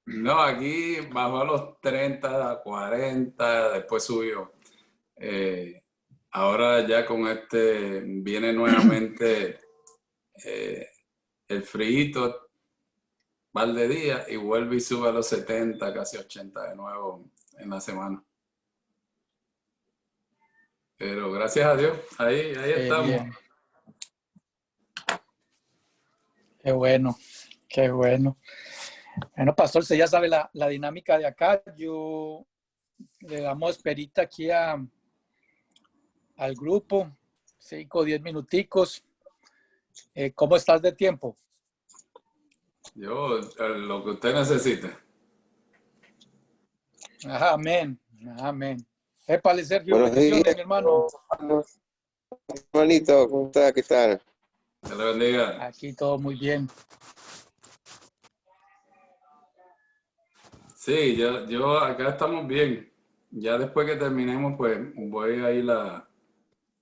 No, aquí bajó a los 30, 40, después subió. Ahora ya con viene nuevamente el frío, par de días y vuelve y sube a los 70, casi 80 de nuevo en la semana. Pero gracias a Dios, ahí estamos. Bien. Qué bueno, qué bueno. Bueno, pastor, usted ya sabe la dinámica de acá. Yo le damos esperita aquí al grupo, 5 o 10 minuticos. ¿Cómo estás de tiempo? Yo, lo que usted necesite. Ajá, amén, amén. Épale, Sergio, Buenos bendiciones, días, mi hermano. hermanito, ¿cómo está? ¿Qué tal? Que le bendiga. Aquí todo muy bien. Sí, yo acá estamos bien. Ya después que terminemos, pues voy a ir a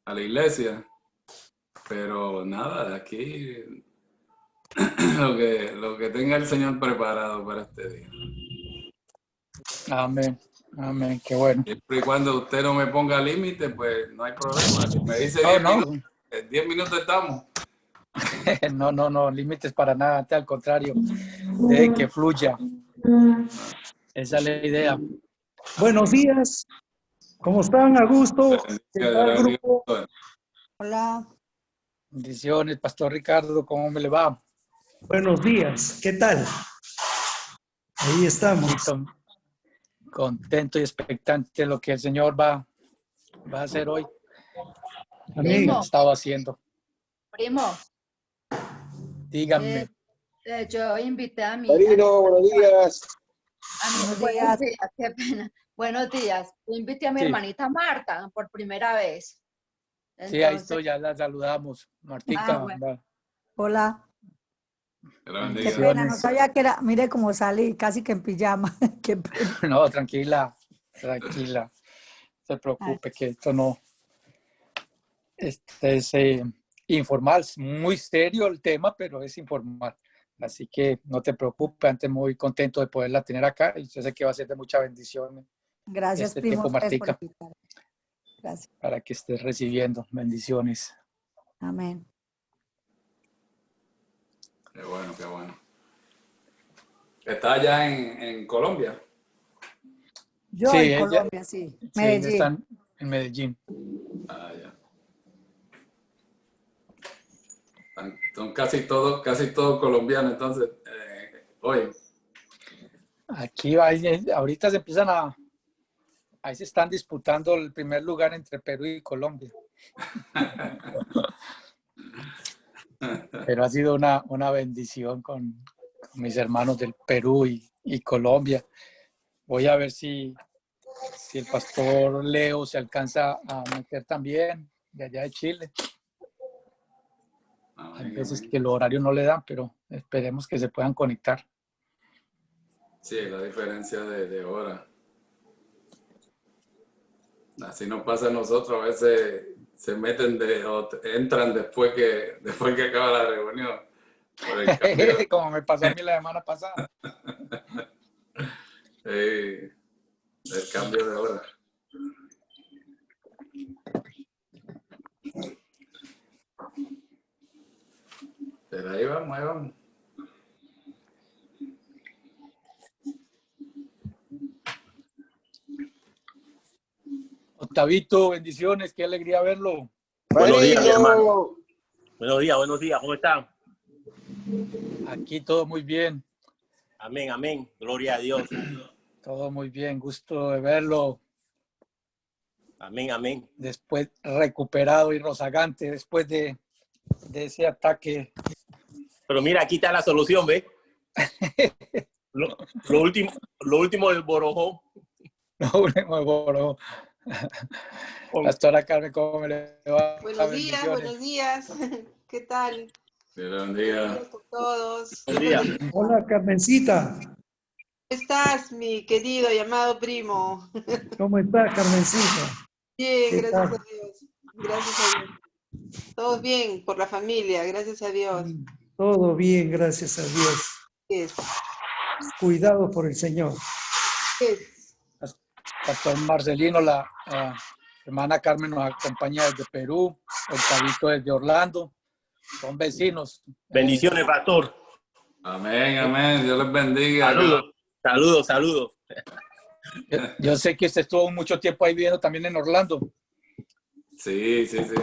la iglesia. Pero nada, de aquí lo que tenga el Señor preparado para este día. Amén, amén, qué bueno. Siempre y cuando usted no me ponga límite, pues no hay problema. Si me dice No, 10 no, minutos, en 10 minutos estamos. no, límites para nada, al contrario, de que fluya. Esa es la idea. Buenos días, ¿cómo están? A gusto. ¿Qué tal, grupo? Hola. Bendiciones, Pastor Ricardo, ¿cómo me le va? Buenos días, ¿qué tal? Ahí estamos. Contento y expectante de lo que el Señor va a hacer hoy. Amén. Lo que ha estado haciendo. Primo, Díganme. yo invité a mi... Marino, buenos días. Buenos días, qué pena. Buenos días. Yo invité a mi hermanita Marta por primera vez. Entonces, sí, ahí estoy, ya la saludamos. Martica. Bueno. Hola. Qué pena, no sabía que era, mire cómo salí, casi que en pijama. Qué pena. No, tranquila. No se preocupe que esto no... Este es informal, muy serio el tema, pero es informal. Así que no te preocupes, antes muy contento de poderla tener acá y yo sé que va a ser de mucha bendición. Gracias, este primo. tiempo, Martica, gracias. para que estés recibiendo bendiciones. Amén. Qué bueno, qué bueno. ¿Está allá en Colombia? Yo sí, en Colombia, sí. Medellín. Sí, están en Medellín. Ah, ya. Son casi todos colombianos, entonces, hoy. Aquí ahorita se empiezan ahí se están disputando el primer lugar entre Perú y Colombia. Pero ha sido una bendición con mis hermanos del Perú y Colombia. Voy a ver si el pastor Leo se alcanza a meter también de allá de Chile. Hay veces que el horario no le dan, pero esperemos que se puedan conectar. Sí, la diferencia de hora. Así nos pasa a nosotros, a veces se meten entran después que acaba la reunión. Por el cambio. Como me pasó a mí la semana pasada. El cambio de hora. Pero ahí vamos. Octavito, bendiciones, qué alegría verlo. Buenos días, mi hermano. Buenos días, ¿cómo están? Aquí todo muy bien. Amén, amén, gloria a Dios. Todo muy bien, gusto de verlo. Amén, amén. Después recuperado y rozagante, después de ese ataque. Pero mira, aquí está la solución, ¿ves? Lo último del Borojó. Lo último del Borojó. Pastora Carmen, ¿cómo le va? Buenos días. ¿Qué tal? Buen día. Buenos días a todos. Buen día. Hola, Carmencita. ¿Cómo estás, mi querido y amado primo? ¿Cómo está, Carmencita? Bien, gracias a Dios. Gracias a Dios. Todos bien por la familia, gracias a Dios. Todo bien, gracias a Dios. Yes. cuidados por el Señor. Pastor Marcelino, la hermana Carmen nos acompaña desde Perú, Octavito desde Orlando, son vecinos. Bendiciones, pastor. Amén, amén. Dios les bendiga. Saludos, saludos, saludos. Yo sé que usted estuvo mucho tiempo ahí viviendo también en Orlando. Sí, sí, sí.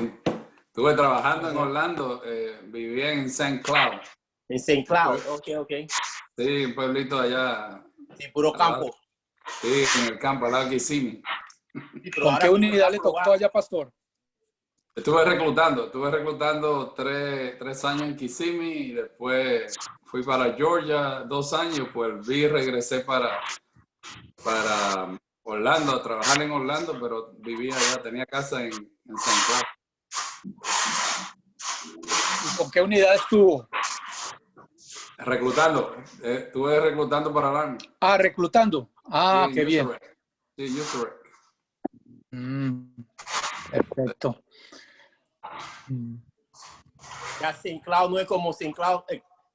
Estuve trabajando en Orlando, vivía en St. Cloud. En St. Cloud, ok. Sí, un pueblito allá. Sí, puro campo. Sí, en el campo, al lado de Kissimmee. Sí, pero ¿Con qué ahora unidad le tocó allá, pastor? Estuve reclutando 3 años en Kissimmee y después fui para Georgia 2 años, pues regresé para Orlando, a trabajar en Orlando, pero vivía allá, tenía casa en San Cloud. ¿Y con qué unidad estuvo? Estuve reclutando para el Army. Ah, reclutando. Ah, Sí, qué bien. Sí, yo soy. Perfecto. Ya St. Cloud no es como St. Cloud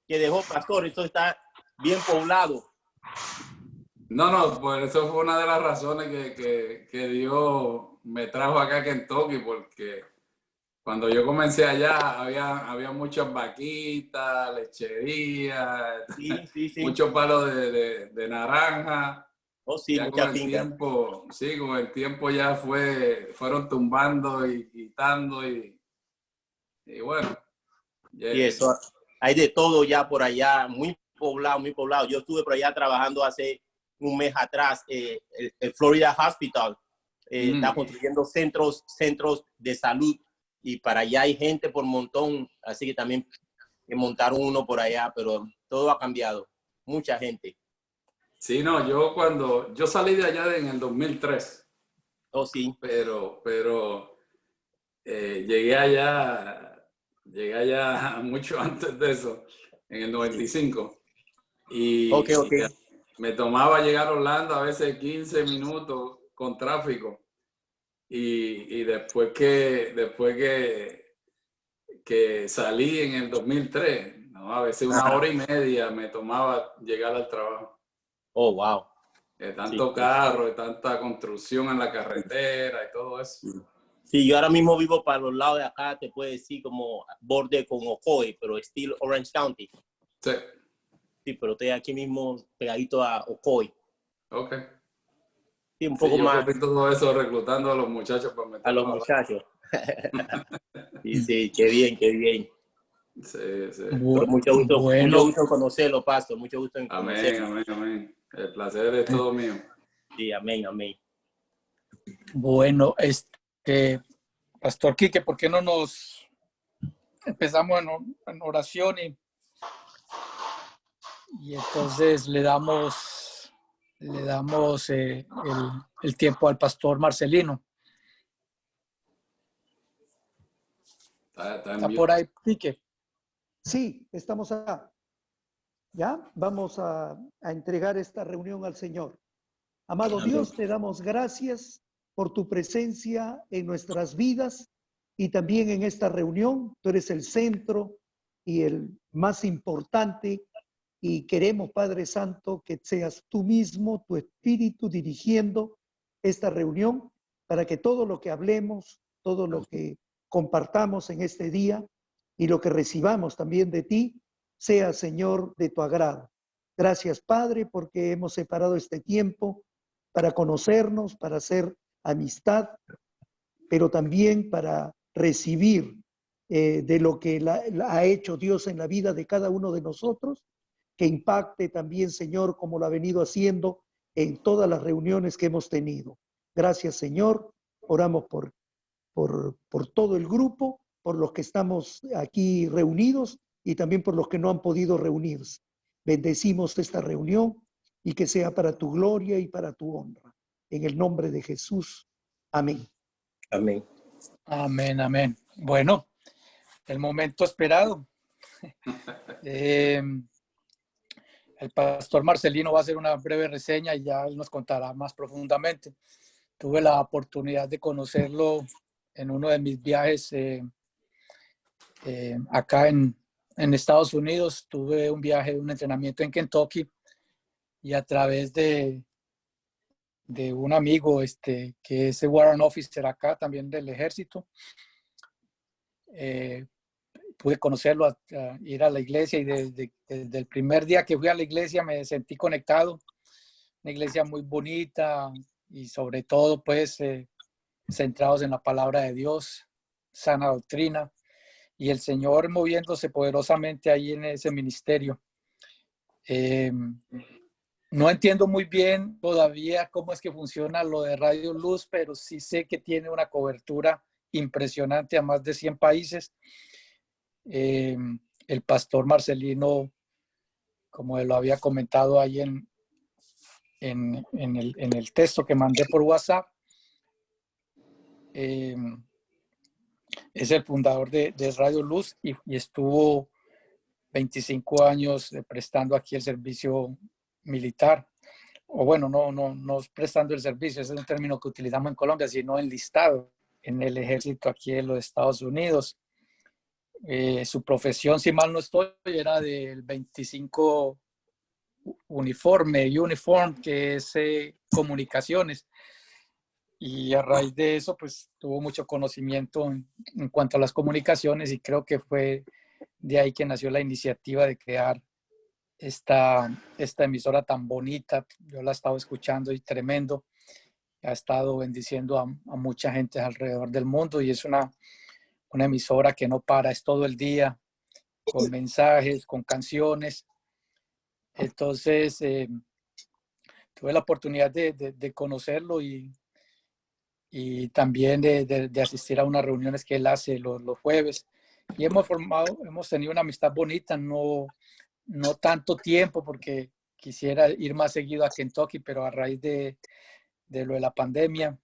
que dejó pastor, esto está bien poblado. No, pues eso fue una de las razones que Dios me trajo acá a Kentucky, porque cuando yo comencé allá había muchas vaquitas, lecherías, Sí. muchos palos de naranja. Oh, sí, Ya mucha con el finca. tiempo, sí, con el tiempo ya fueron tumbando y quitando y bueno. Y eso, hay de todo ya por allá, muy poblado, muy poblado. Yo estuve por allá trabajando hace un mes atrás, el Florida Hospital está construyendo centros de salud y para allá hay gente por montón, así que también montaron uno por allá, pero todo ha cambiado, mucha gente. Sí, no, yo salí de allá en el 2003. Oh, sí. Pero llegué allá mucho antes de eso, en el 95. Y Okay. me tomaba llegar a Orlando a veces 15 minutos con tráfico. Y después que salí en el 2003, ¿no? A veces 1 hora y media me tomaba llegar al trabajo. Oh, wow. De tanto carro, de tanta construcción en la carretera y todo eso. Sí, yo ahora mismo vivo para los lados de acá, te puedo decir como borde con Ocoee, pero estilo Orange County. Sí. Sí, pero estoy aquí mismo pegadito a Ocoee. Ok. Sí, un poco más. Yo todo eso reclutando a los muchachos para meterlos a los muchachos. Sí, qué bien. Sí. Pero mucho gusto en conocerlo, pastor. Mucho gusto en conocerlo. Amén. El placer es todo mío. Sí, amén. Bueno, Pastor Quique, ¿por qué no nos empezamos en oración y entonces le damos el tiempo al Pastor Marcelino? ¿Está por ahí, Quique? Sí, estamos acá. Ya, vamos a entregar esta reunión al Señor. Amado Amén. Dios, te damos gracias por tu presencia en nuestras vidas y también en esta reunión. Tú eres el centro y el más importante y queremos, Padre Santo, que seas tú mismo, tu Espíritu, dirigiendo esta reunión para que todo lo que hablemos, todo lo que compartamos en este día y lo que recibamos también de ti, sea, Señor, de tu agrado. Gracias, Padre, porque hemos separado este tiempo para conocernos, para hacer amistad, pero también para recibir de lo que ha hecho Dios en la vida de cada uno de nosotros, que impacte también, Señor, como lo ha venido haciendo en todas las reuniones que hemos tenido. Gracias, Señor. Oramos por todo el grupo, por los que estamos aquí reunidos y también por los que no han podido reunirse. Bendecimos esta reunión y que sea para tu gloria y para tu honra. En el nombre de Jesús. Amén. Bueno, el momento esperado. El Pastor Marcelino va a hacer una breve reseña y ya él nos contará más profundamente. Tuve la oportunidad de conocerlo en uno de mis viajes acá en Estados Unidos. Tuve un viaje, un entrenamiento en Kentucky y a través de un amigo que es el Warrant Officer acá también del ejército, pude conocerlo, a ir a la iglesia, y desde el primer día que fui a la iglesia me sentí conectado. Una iglesia muy bonita y sobre todo pues centrados en la palabra de Dios, sana doctrina, y el Señor moviéndose poderosamente ahí en ese ministerio. No entiendo muy bien todavía cómo es que funciona lo de Radio Luz, pero sí sé que tiene una cobertura impresionante a más de 100 países. El pastor Marcelino, como lo había comentado ahí en el texto que mandé por WhatsApp, es el fundador de Radio Luz y estuvo 25 años prestando aquí el servicio militar. O bueno, no prestando el servicio, ese es un término que utilizamos en Colombia, sino enlistado en el ejército aquí en los Estados Unidos. Su profesión, si mal no estoy, era del 25 uniform, que es comunicaciones. Y a raíz de eso, pues tuvo mucho conocimiento en cuanto a las comunicaciones, y creo que fue de ahí que nació la iniciativa de crear esta emisora tan bonita. Yo la he estado escuchando y tremendo. Ha estado bendiciendo a mucha gente alrededor del mundo, y es una emisora que no para, es todo el día, con mensajes, con canciones. Entonces, tuve la oportunidad de conocerlo y también de asistir a unas reuniones que él hace los jueves. Y hemos tenido una amistad bonita, no tanto tiempo, porque quisiera ir más seguido a Kentucky, pero a raíz de lo de la pandemia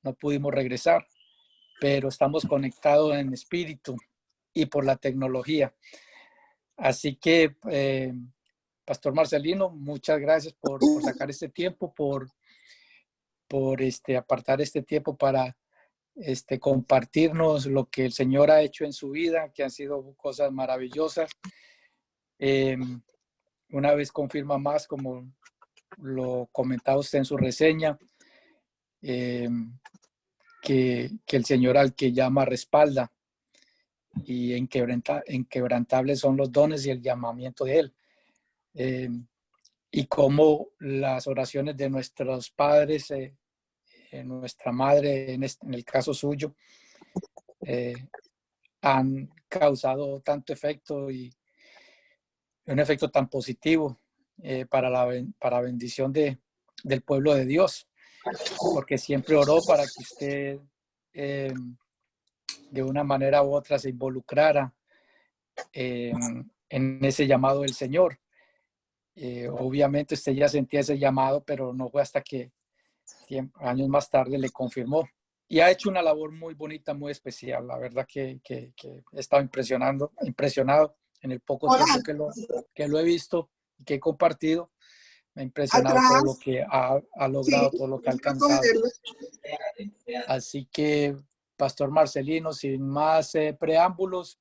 no pudimos regresar, pero estamos conectados en espíritu y por la tecnología. Así que, Pastor Marcelino, muchas gracias por sacar este tiempo, por apartar este tiempo para compartirnos lo que el Señor ha hecho en su vida, que han sido cosas maravillosas. Una vez confirma más, como lo comentaba usted en su reseña, que el Señor al que llama respalda, y inquebrantables son los dones y el llamamiento de Él. Y cómo las oraciones de nuestros padres, nuestra madre en el caso suyo, han causado tanto efecto, y un efecto tan positivo para bendición del pueblo de Dios, porque siempre oró para que usted de una manera u otra se involucrara en ese llamado del Señor. Obviamente usted ya sentía ese llamado, pero no fue hasta que años más tarde le confirmó, y ha hecho una labor muy bonita, muy especial. La verdad que he estado impresionado en el poco tiempo que lo he visto y que he compartido. Me ha impresionado todo lo que ha logrado, todo lo que ha alcanzado. Así que, Pastor Marcelino, sin más preámbulos,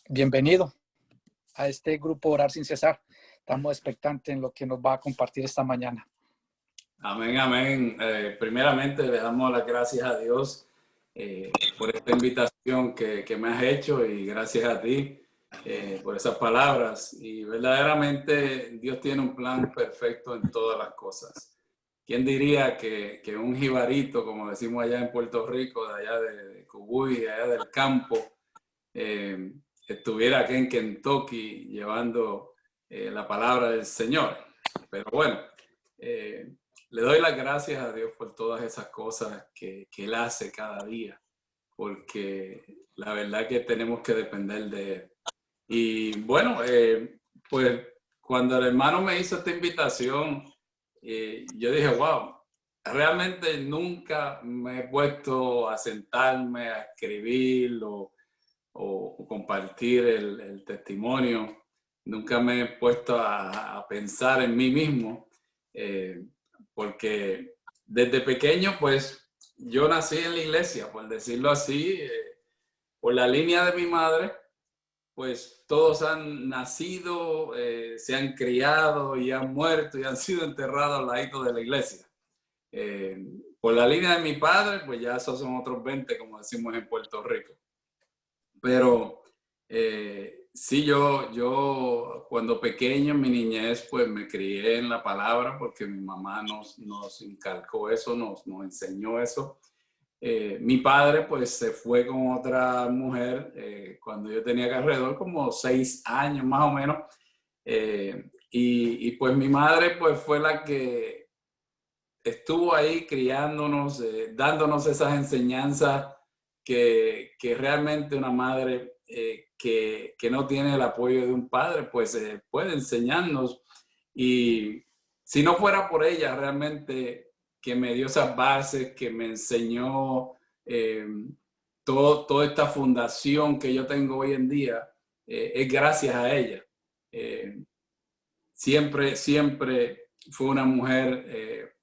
bienvenido a este grupo Orar Sin Cesar. Estamos expectantes en lo que nos va a compartir esta mañana. Amén, amén. Primeramente le damos las gracias a Dios por esta invitación que me has hecho, y gracias a ti por esas palabras. Y verdaderamente Dios tiene un plan perfecto en todas las cosas. ¿Quién diría que un jibarito, como decimos allá en Puerto Rico, de allá de Cubuy, de allá del campo, estuviera aquí en Kentucky llevando la palabra del Señor? Pero bueno, le doy las gracias a Dios por todas esas cosas que Él hace cada día, porque la verdad que tenemos que depender de Él. Y bueno, pues cuando el hermano me hizo esta invitación, yo dije, wow, realmente nunca me he puesto a sentarme a escribir o compartir el testimonio. Nunca me he puesto a pensar en mí mismo, porque desde pequeño, pues, yo nací en la iglesia, por decirlo así, por la línea de mi madre. pues todos han nacido, se han criado y han muerto y han sido enterrados al ladito de la iglesia. Por la línea de mi padre, pues ya esos son otros 20, como decimos en Puerto Rico. Pero sí, yo cuando pequeño, en mi niñez, pues me crié en la palabra porque mi mamá nos inculcó eso, nos enseñó eso. Mi padre pues se fue con otra mujer cuando yo tenía alrededor como 6 años más o menos. Y pues mi madre pues fue la que estuvo ahí criándonos, dándonos esas enseñanzas que realmente una madre que no tiene el apoyo de un padre pues puede enseñarnos. Y si no fuera por ella realmente que me dio esas bases, que me enseñó toda esta fundación que yo tengo hoy en día, es gracias a ella. Siempre fue una mujer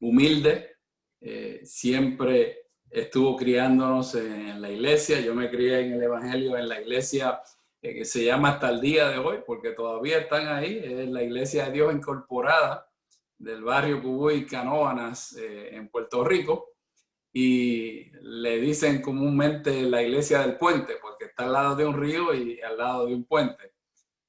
humilde, siempre estuvo criándonos en la iglesia. Yo me crié en el Evangelio en la iglesia que se llama hasta el día de hoy, porque todavía están ahí, es la Iglesia de Dios Incorporada del barrio Cubuy, Canóvanas, en Puerto Rico, y le dicen comúnmente la iglesia del puente, porque está al lado de un río y al lado de un puente.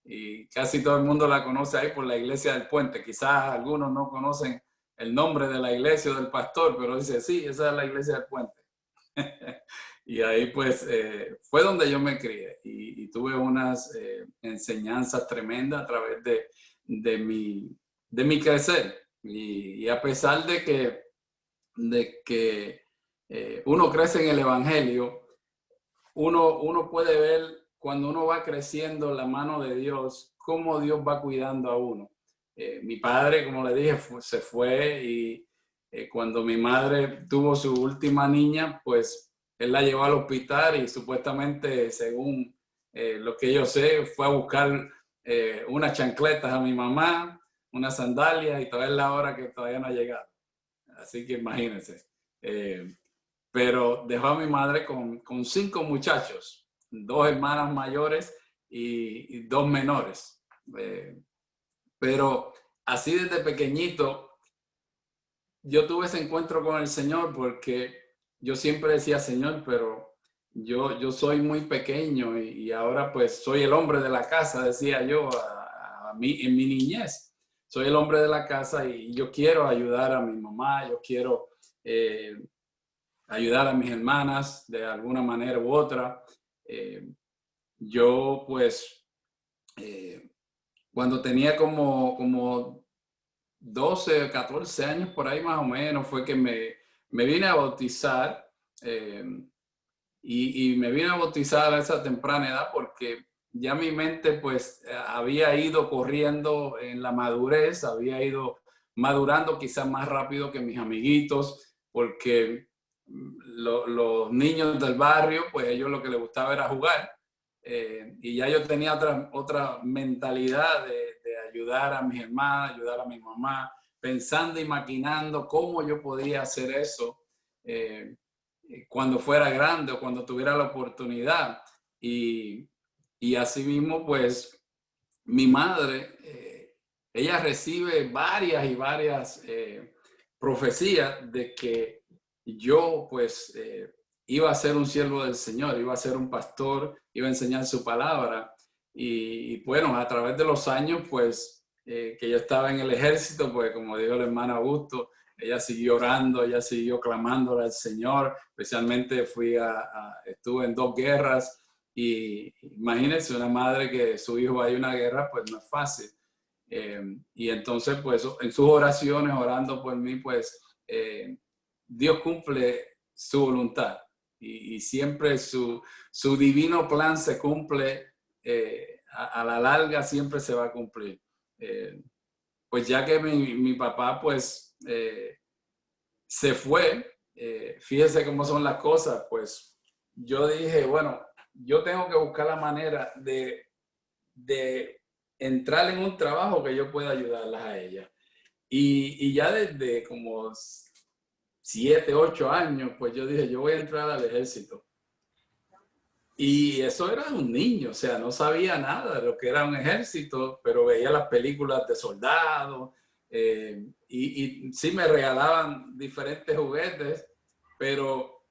Y casi todo el mundo la conoce ahí por la iglesia del puente. Quizás algunos no conocen el nombre de la iglesia o del pastor, pero dice, sí, esa es la iglesia del puente. Y ahí pues fue donde yo me crié y tuve unas enseñanzas tremendas a través de mi crecer. Y a pesar de que uno crece en el Evangelio, uno puede ver cuando uno va creciendo la mano de Dios, cómo Dios va cuidando a uno. Mi padre, como le dije, se fue y cuando mi madre tuvo su última niña, pues él la llevó al hospital y supuestamente, según lo que yo sé, fue a buscar unas chancletas a mi mamá, unas sandalias, y todavía es la hora que todavía no ha llegado. Así que imagínense. Pero dejó a mi madre con 5 muchachos, 2 hermanas mayores y 2 menores. Pero así desde pequeñito, yo tuve ese encuentro con el Señor porque yo siempre decía, Señor, pero yo soy muy pequeño y ahora pues soy el hombre de la casa, decía yo en mi niñez. Soy el hombre de la casa y yo quiero ayudar a mi mamá, yo quiero ayudar a mis hermanas de alguna manera u otra. Yo pues cuando tenía como 12 o 14 años por ahí más o menos fue que me vine a bautizar y me vine a bautizar a esa temprana edad porque ya mi mente pues había ido corriendo en la madurez, había ido madurando quizás más rápido que mis amiguitos porque los niños del barrio pues ellos lo que les gustaba era jugar y ya yo tenía otra mentalidad de ayudar a mis hermanas, ayudar a mi mamá, pensando y maquinando cómo yo podía hacer eso cuando fuera grande o cuando tuviera la oportunidad. Y así mismo, pues, mi madre, ella recibe varias profecías de que yo, pues, iba a ser un siervo del Señor, iba a ser un pastor, iba a enseñar su palabra. Y bueno, a través de los años, pues, que yo estaba en el ejército, pues, como dijo el hermano Augusto, ella siguió orando, ella siguió clamándole al Señor, especialmente estuve en 2 guerras y imagínense una madre que su hijo vaya a una guerra, pues no es fácil. Y entonces, pues, en sus oraciones, orando por mí, pues, Dios cumple su voluntad y siempre su divino plan se cumple, a la larga siempre se va a cumplir. Pues ya que mi papá, pues, se fue, fíjese cómo son las cosas, pues yo dije, bueno, yo tengo que buscar la manera de entrar en un trabajo que yo pueda ayudarlas a ellas. Y ya desde como 7, 8 años, pues yo dije, yo voy a entrar al ejército. Y eso era un niño, o sea, no sabía nada de lo que era un ejército, pero veía las películas de soldados y sí me regalaban diferentes juguetes, pero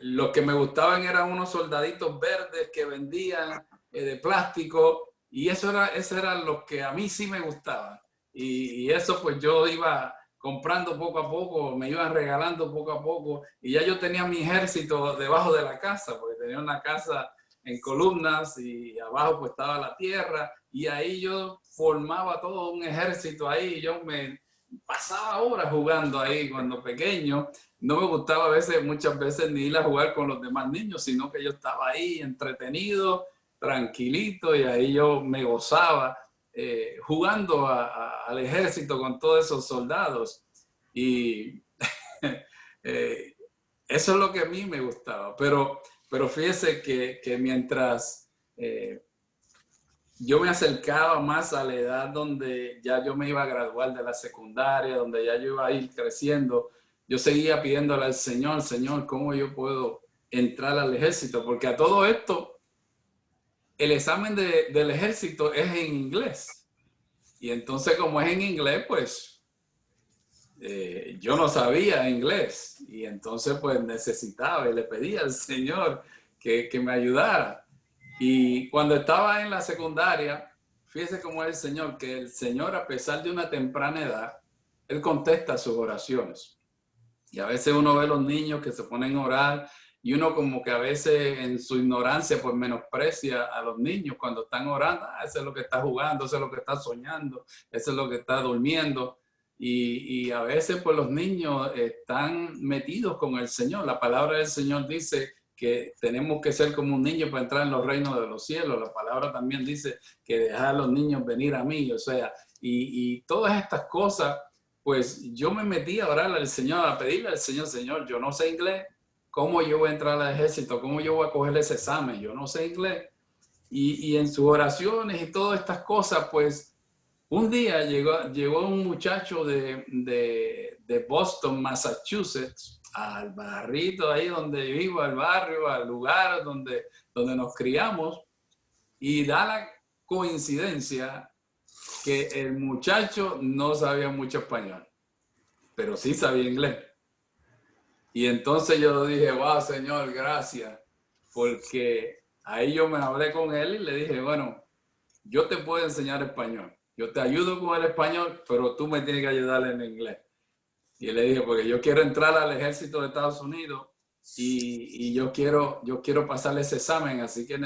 los que me gustaban eran unos soldaditos verdes que vendían de plástico y eso era lo que a mí sí me gustaba. Y eso pues yo iba comprando poco a poco, me iban regalando poco a poco y ya yo tenía mi ejército debajo de la casa, porque tenía una casa en columnas y abajo pues estaba la tierra y ahí yo formaba todo un ejército ahí, yo me pasaba horas jugando ahí cuando pequeño, no me gustaba muchas veces ni ir a jugar con los demás niños, sino que yo estaba ahí entretenido, tranquilito y ahí yo me gozaba. Jugando al ejército con todos esos soldados y eso es lo que a mí me gustaba, pero fíjese que mientras yo me acercaba más a la edad donde ya yo me iba a graduar de la secundaria, donde ya yo iba a ir creciendo, yo seguía pidiéndole al Señor, Señor, ¿cómo yo puedo entrar al ejército? Porque a todo esto el examen del ejército es en inglés. Y entonces, como es en inglés, pues yo no sabía inglés. Y entonces, pues necesitaba y le pedía al Señor que me ayudara. Y cuando estaba en la secundaria, fíjese cómo es el Señor, que el Señor, a pesar de una temprana edad, Él contesta sus oraciones. Y a veces uno ve a los niños que se ponen a orar y uno como que a veces en su ignorancia pues menosprecia a los niños cuando están orando. Ese es lo que está jugando, ese es lo que está soñando, ese es lo que está durmiendo. Y a veces pues los niños están metidos con el Señor. La palabra del Señor dice que tenemos que ser como un niño para entrar en los reinos de los cielos. La palabra también dice que dejar a los niños venir a mí. O sea, y todas estas cosas, pues yo me metí a orar al Señor, a pedirle al Señor, Señor, yo no sé inglés. ¿Cómo yo voy a entrar al ejército? ¿Cómo yo voy a coger ese examen? Yo no sé inglés. Y en sus oraciones y todas estas cosas, pues un día llegó un muchacho de Boston, Massachusetts, al barrito ahí donde vivo, al barrio, al lugar donde nos criamos. Y da la coincidencia que el muchacho no sabía mucho español, pero sí sabía inglés. Y entonces yo dije, wow, Señor, gracias, porque ahí yo me hablé con él y le dije, bueno, yo te puedo enseñar español, yo te ayudo con el español, pero tú me tienes que ayudar en inglés. Y le dije, porque yo quiero entrar al ejército de Estados Unidos y yo quiero pasar ese examen, así que yo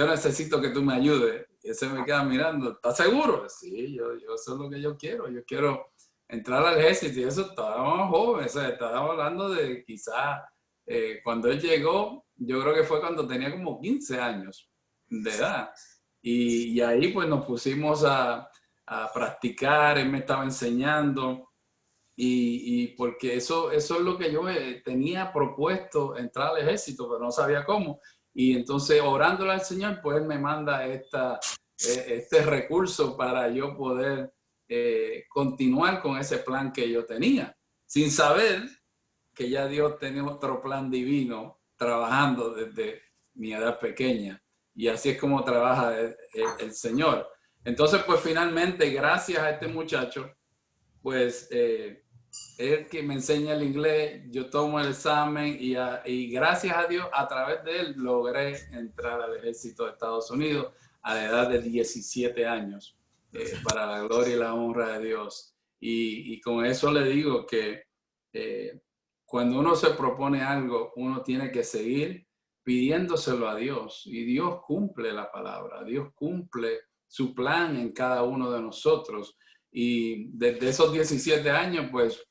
necesito que tú me ayudes. Y él se me queda mirando, ¿estás seguro? Sí, yo eso es lo que yo quiero entrar al ejército. Y eso estábamos jóvenes, o sea, estábamos hablando de quizás cuando él llegó, yo creo que fue cuando tenía como 15 años de edad. Y ahí pues nos pusimos a practicar, él me estaba enseñando y porque eso es lo que yo tenía propuesto, entrar al ejército, pero no sabía cómo. Y entonces orándole al Señor, pues Él me manda este recurso para yo poder continuar con ese plan que yo tenía, sin saber que ya Dios tenía otro plan divino trabajando desde mi edad pequeña. Y así es como trabaja el Señor. Entonces, pues finalmente, gracias a este muchacho, pues él que me enseña el inglés, yo tomo el examen y gracias a Dios, a través de él, logré entrar al ejército de Estados Unidos a la edad de 17 años, para la gloria y la honra de Dios. Y con eso le digo que cuando uno se propone algo, uno tiene que seguir pidiéndoselo a Dios y Dios cumple la palabra, Dios cumple su plan en cada uno de nosotros. Y desde esos 17 años, pues,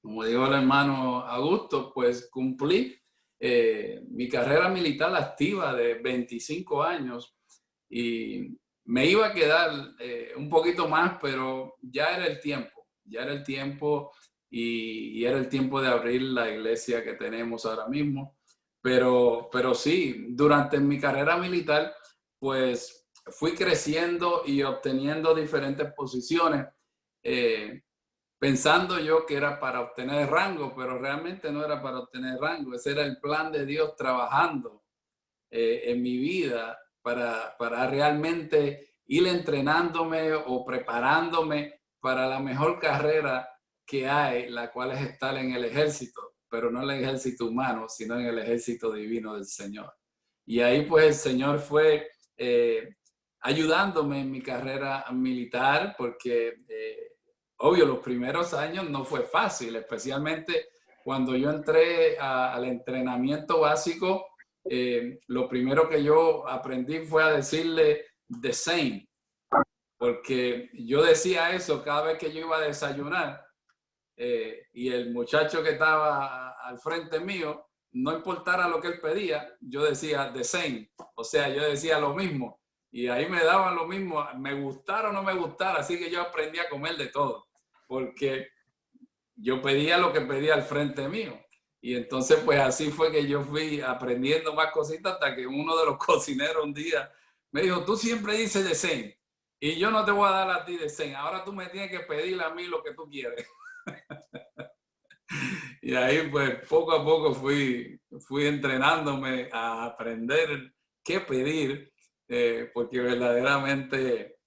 como dijo el hermano Augusto, pues cumplí mi carrera militar activa de 25 años y me iba a quedar un poquito más, pero ya era el tiempo y era el tiempo de abrir la iglesia que tenemos ahora mismo. Pero sí, durante mi carrera militar, pues fui creciendo y obteniendo diferentes posiciones. pensando yo que era para obtener rango, pero realmente no era para obtener rango. Ese era el plan de Dios trabajando en mi vida para realmente ir entrenándome o preparándome para la mejor carrera que hay, la cual es estar en el ejército, pero no en el ejército humano, sino en el ejército divino del Señor. Y ahí pues el Señor fue ayudándome en mi carrera militar, porque obvio, los primeros años no fue fácil, especialmente cuando yo entré al entrenamiento básico. Lo primero que yo aprendí fue a decirle the same, porque yo decía eso cada vez que yo iba a desayunar, y el muchacho que estaba al frente mío, no importara lo que él pedía, yo decía the same, o sea, yo decía lo mismo, y ahí me daban lo mismo, me gustara o no me gustara, así que yo aprendí a comer de todo, porque yo pedía lo que pedía al frente mío. Y entonces, pues así fue que yo fui aprendiendo más cositas hasta que uno de los cocineros un día me dijo, tú siempre dices the same y yo no te voy a dar a ti the same. Ahora tú me tienes que pedir a mí lo que tú quieres. Y ahí, pues, poco a poco fui entrenándome a aprender qué pedir, porque verdaderamente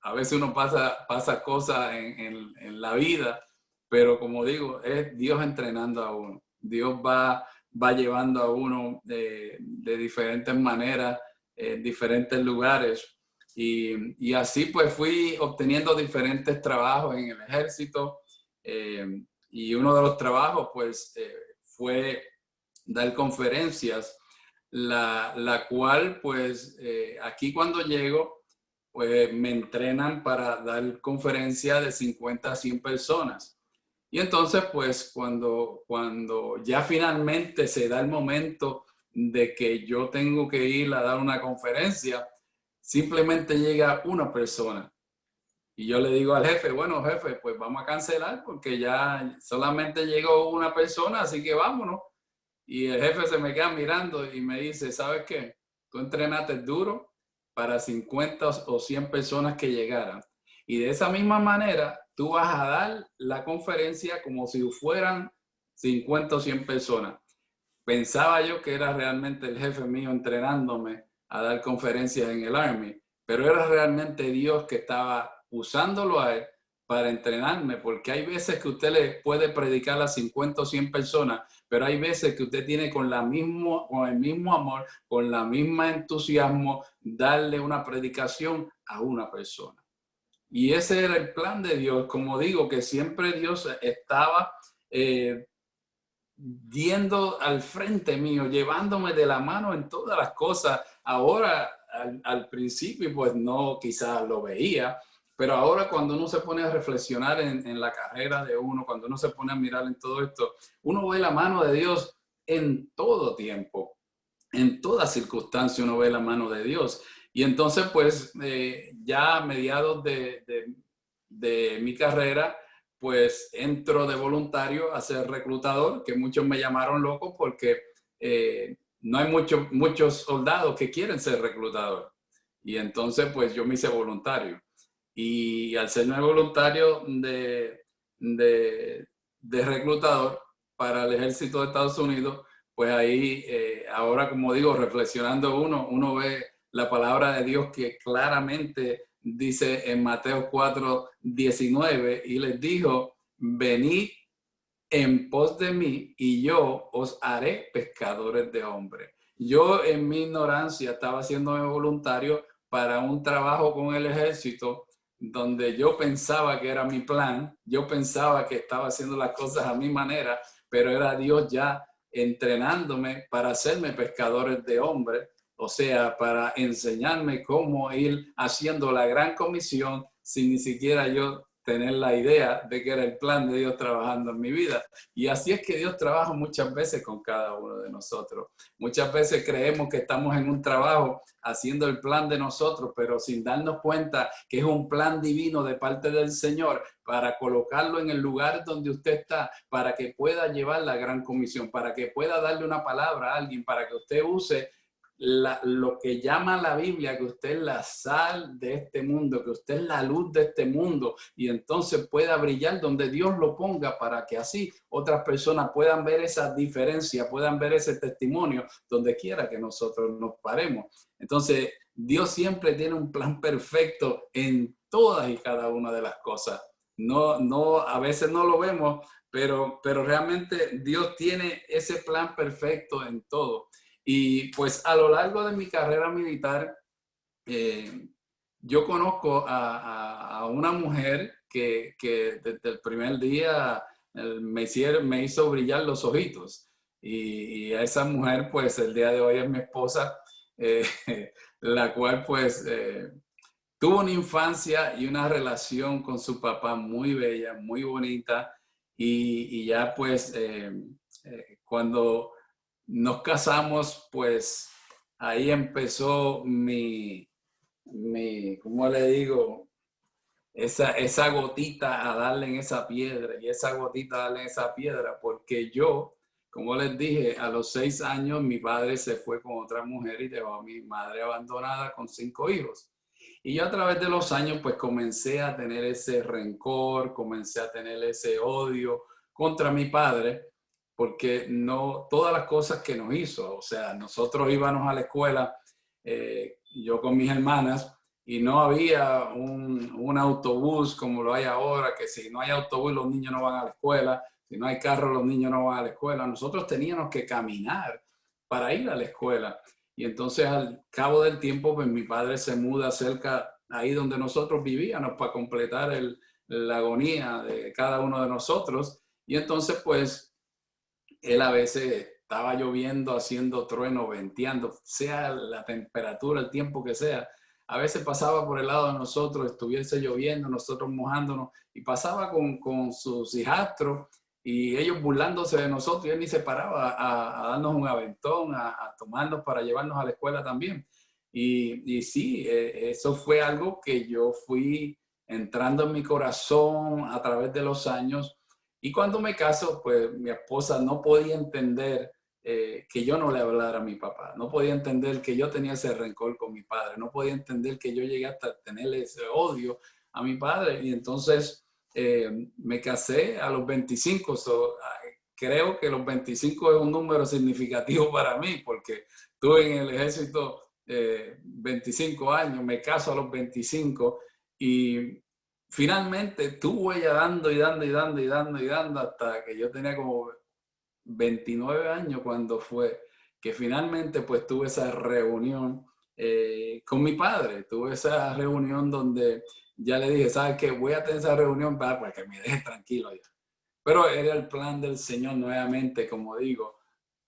a veces uno pasa cosas en la vida, pero como digo, es Dios entrenando a uno. Dios va llevando a uno de diferentes maneras, en diferentes lugares. Y así pues fui obteniendo diferentes trabajos en el ejército. Y uno de los trabajos pues fue dar conferencias, la cual pues aquí cuando llego pues me entrenan para dar conferencias de 50 a 100 personas. Y entonces, pues, cuando ya finalmente se da el momento de que yo tengo que ir a dar una conferencia, simplemente llega una persona. Y yo le digo al jefe, bueno, jefe, pues vamos a cancelar porque ya solamente llegó una persona, así que vámonos. Y el jefe se me queda mirando y me dice, ¿sabes qué? Tú entrenaste duro para 50 o 100 personas que llegaran. Y de esa misma manera, tú vas a dar la conferencia como si fueran 50 o 100 personas. Pensaba yo que era realmente el jefe mío entrenándome a dar conferencias en el Army, pero era realmente Dios que estaba usándolo a él para entrenarme, porque hay veces que usted le puede predicar a 50 o 100 personas, pero hay veces que usted tiene con el mismo amor, con la misma entusiasmo, darle una predicación a una persona. Y ese era el plan de Dios. Como digo, que siempre Dios estaba yendo al frente mío, llevándome de la mano en todas las cosas. Ahora, al principio, pues no, quizás lo veía, pero ahora cuando uno se pone a reflexionar en la carrera de uno, cuando uno se pone a mirar en todo esto, uno ve la mano de Dios en todo tiempo, en toda circunstancia uno ve la mano de Dios. Y entonces, pues, ya a mediados de mi carrera, pues entro de voluntario a ser reclutador, que muchos me llamaron loco porque no hay muchos soldados que quieren ser reclutador. Y entonces, pues, yo me hice voluntario. Y al serme voluntario de reclutador para el ejército de Estados Unidos, pues ahí, ahora como digo, reflexionando uno ve la palabra de Dios que claramente dice en Mateo 4:19, y les dijo, venid en pos de mí y yo os haré pescadores de hombres. Yo en mi ignorancia estaba haciéndome voluntario para un trabajo con el ejército donde yo pensaba que era mi plan, yo pensaba que estaba haciendo las cosas a mi manera, pero era Dios ya entrenándome para hacerme pescadores de hombres, o sea, para enseñarme cómo ir haciendo la gran comisión sin ni siquiera yo tener la idea de que era el plan de Dios trabajando en mi vida. Y así es que Dios trabaja muchas veces con cada uno de nosotros. Muchas veces creemos que estamos en un trabajo haciendo el plan de nosotros, pero sin darnos cuenta que es un plan divino de parte del Señor para colocarlo en el lugar donde usted está, para que pueda llevar la gran comisión, para que pueda darle una palabra a alguien, para que usted use lo que llama la Biblia, que usted es la sal de este mundo, que usted es la luz de este mundo, y entonces pueda brillar donde Dios lo ponga para que así otras personas puedan ver esa diferencia, puedan ver ese testimonio donde quiera que nosotros nos paremos. Entonces, Dios siempre tiene un plan perfecto en todas y cada una de las cosas. A veces no lo vemos, pero realmente Dios tiene ese plan perfecto en todo. Y pues a lo largo de mi carrera militar, yo conozco a una mujer que desde el primer día me hizo brillar los ojitos. Y a esa mujer, pues el día de hoy es mi esposa, la cual pues tuvo una infancia y una relación con su papá muy bella, muy bonita. Y ya pues cuando nos casamos, pues ahí empezó ¿cómo le digo? Esa gotita a darle en esa piedra y esa gotita a darle en esa piedra, porque yo, como les dije, a los 6 años mi padre se fue con otra mujer y dejó a mi madre abandonada con 5 hijos. Y yo a través de los años pues comencé a tener ese rencor, comencé a tener ese odio contra mi padre, porque no todas las cosas que nos hizo, o sea, nosotros íbamos a la escuela, yo con mis hermanas, y no había un autobús como lo hay ahora, que si no hay autobús los niños no van a la escuela, si no hay carro los niños no van a la escuela. Nosotros teníamos que caminar para ir a la escuela. Y entonces al cabo del tiempo, pues mi padre se muda cerca ahí donde nosotros vivíamos para completar la agonía de cada uno de nosotros. Y entonces pues él a veces estaba lloviendo, haciendo trueno, venteando, sea la temperatura, el tiempo que sea. A veces pasaba por el lado de nosotros, estuviese lloviendo, nosotros mojándonos, y pasaba con sus hijastros y ellos burlándose de nosotros, y él ni se paraba a darnos un aventón, a tomarnos para llevarnos a la escuela también. Y sí, eso fue algo que yo fui entrando en mi corazón a través de los años. Y cuando me caso, pues mi esposa no podía entender que yo no le hablara a mi papá, no podía entender que yo tenía ese rencor con mi padre, no podía entender que yo llegué hasta tenerle ese odio a mi padre. Y entonces me casé a los 25, creo que los 25 es un número significativo para mí, porque estuve en el ejército 25 años, me caso a los 25 y finalmente estuve ya dando y dando y dando y dando y dando hasta que yo tenía como 29 años cuando fue que finalmente pues tuve esa reunión con mi padre. Tuve esa reunión donde ya le dije, ¿sabes qué? Voy a tener esa reunión para que me dejes tranquilo ya. Pero era el plan del Señor nuevamente, como digo,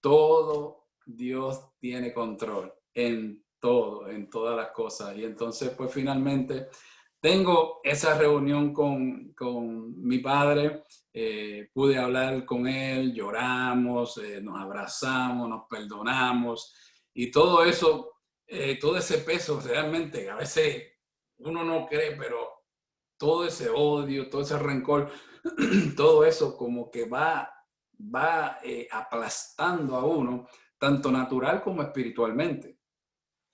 todo Dios tiene control en todo, en todas las cosas. Y entonces pues finalmente tengo esa reunión con mi padre, pude hablar con él, lloramos, nos abrazamos, nos perdonamos y todo eso, todo ese peso realmente, a veces uno no cree, pero todo ese odio, todo ese rencor, todo eso como que va aplastando a uno, tanto natural como espiritualmente.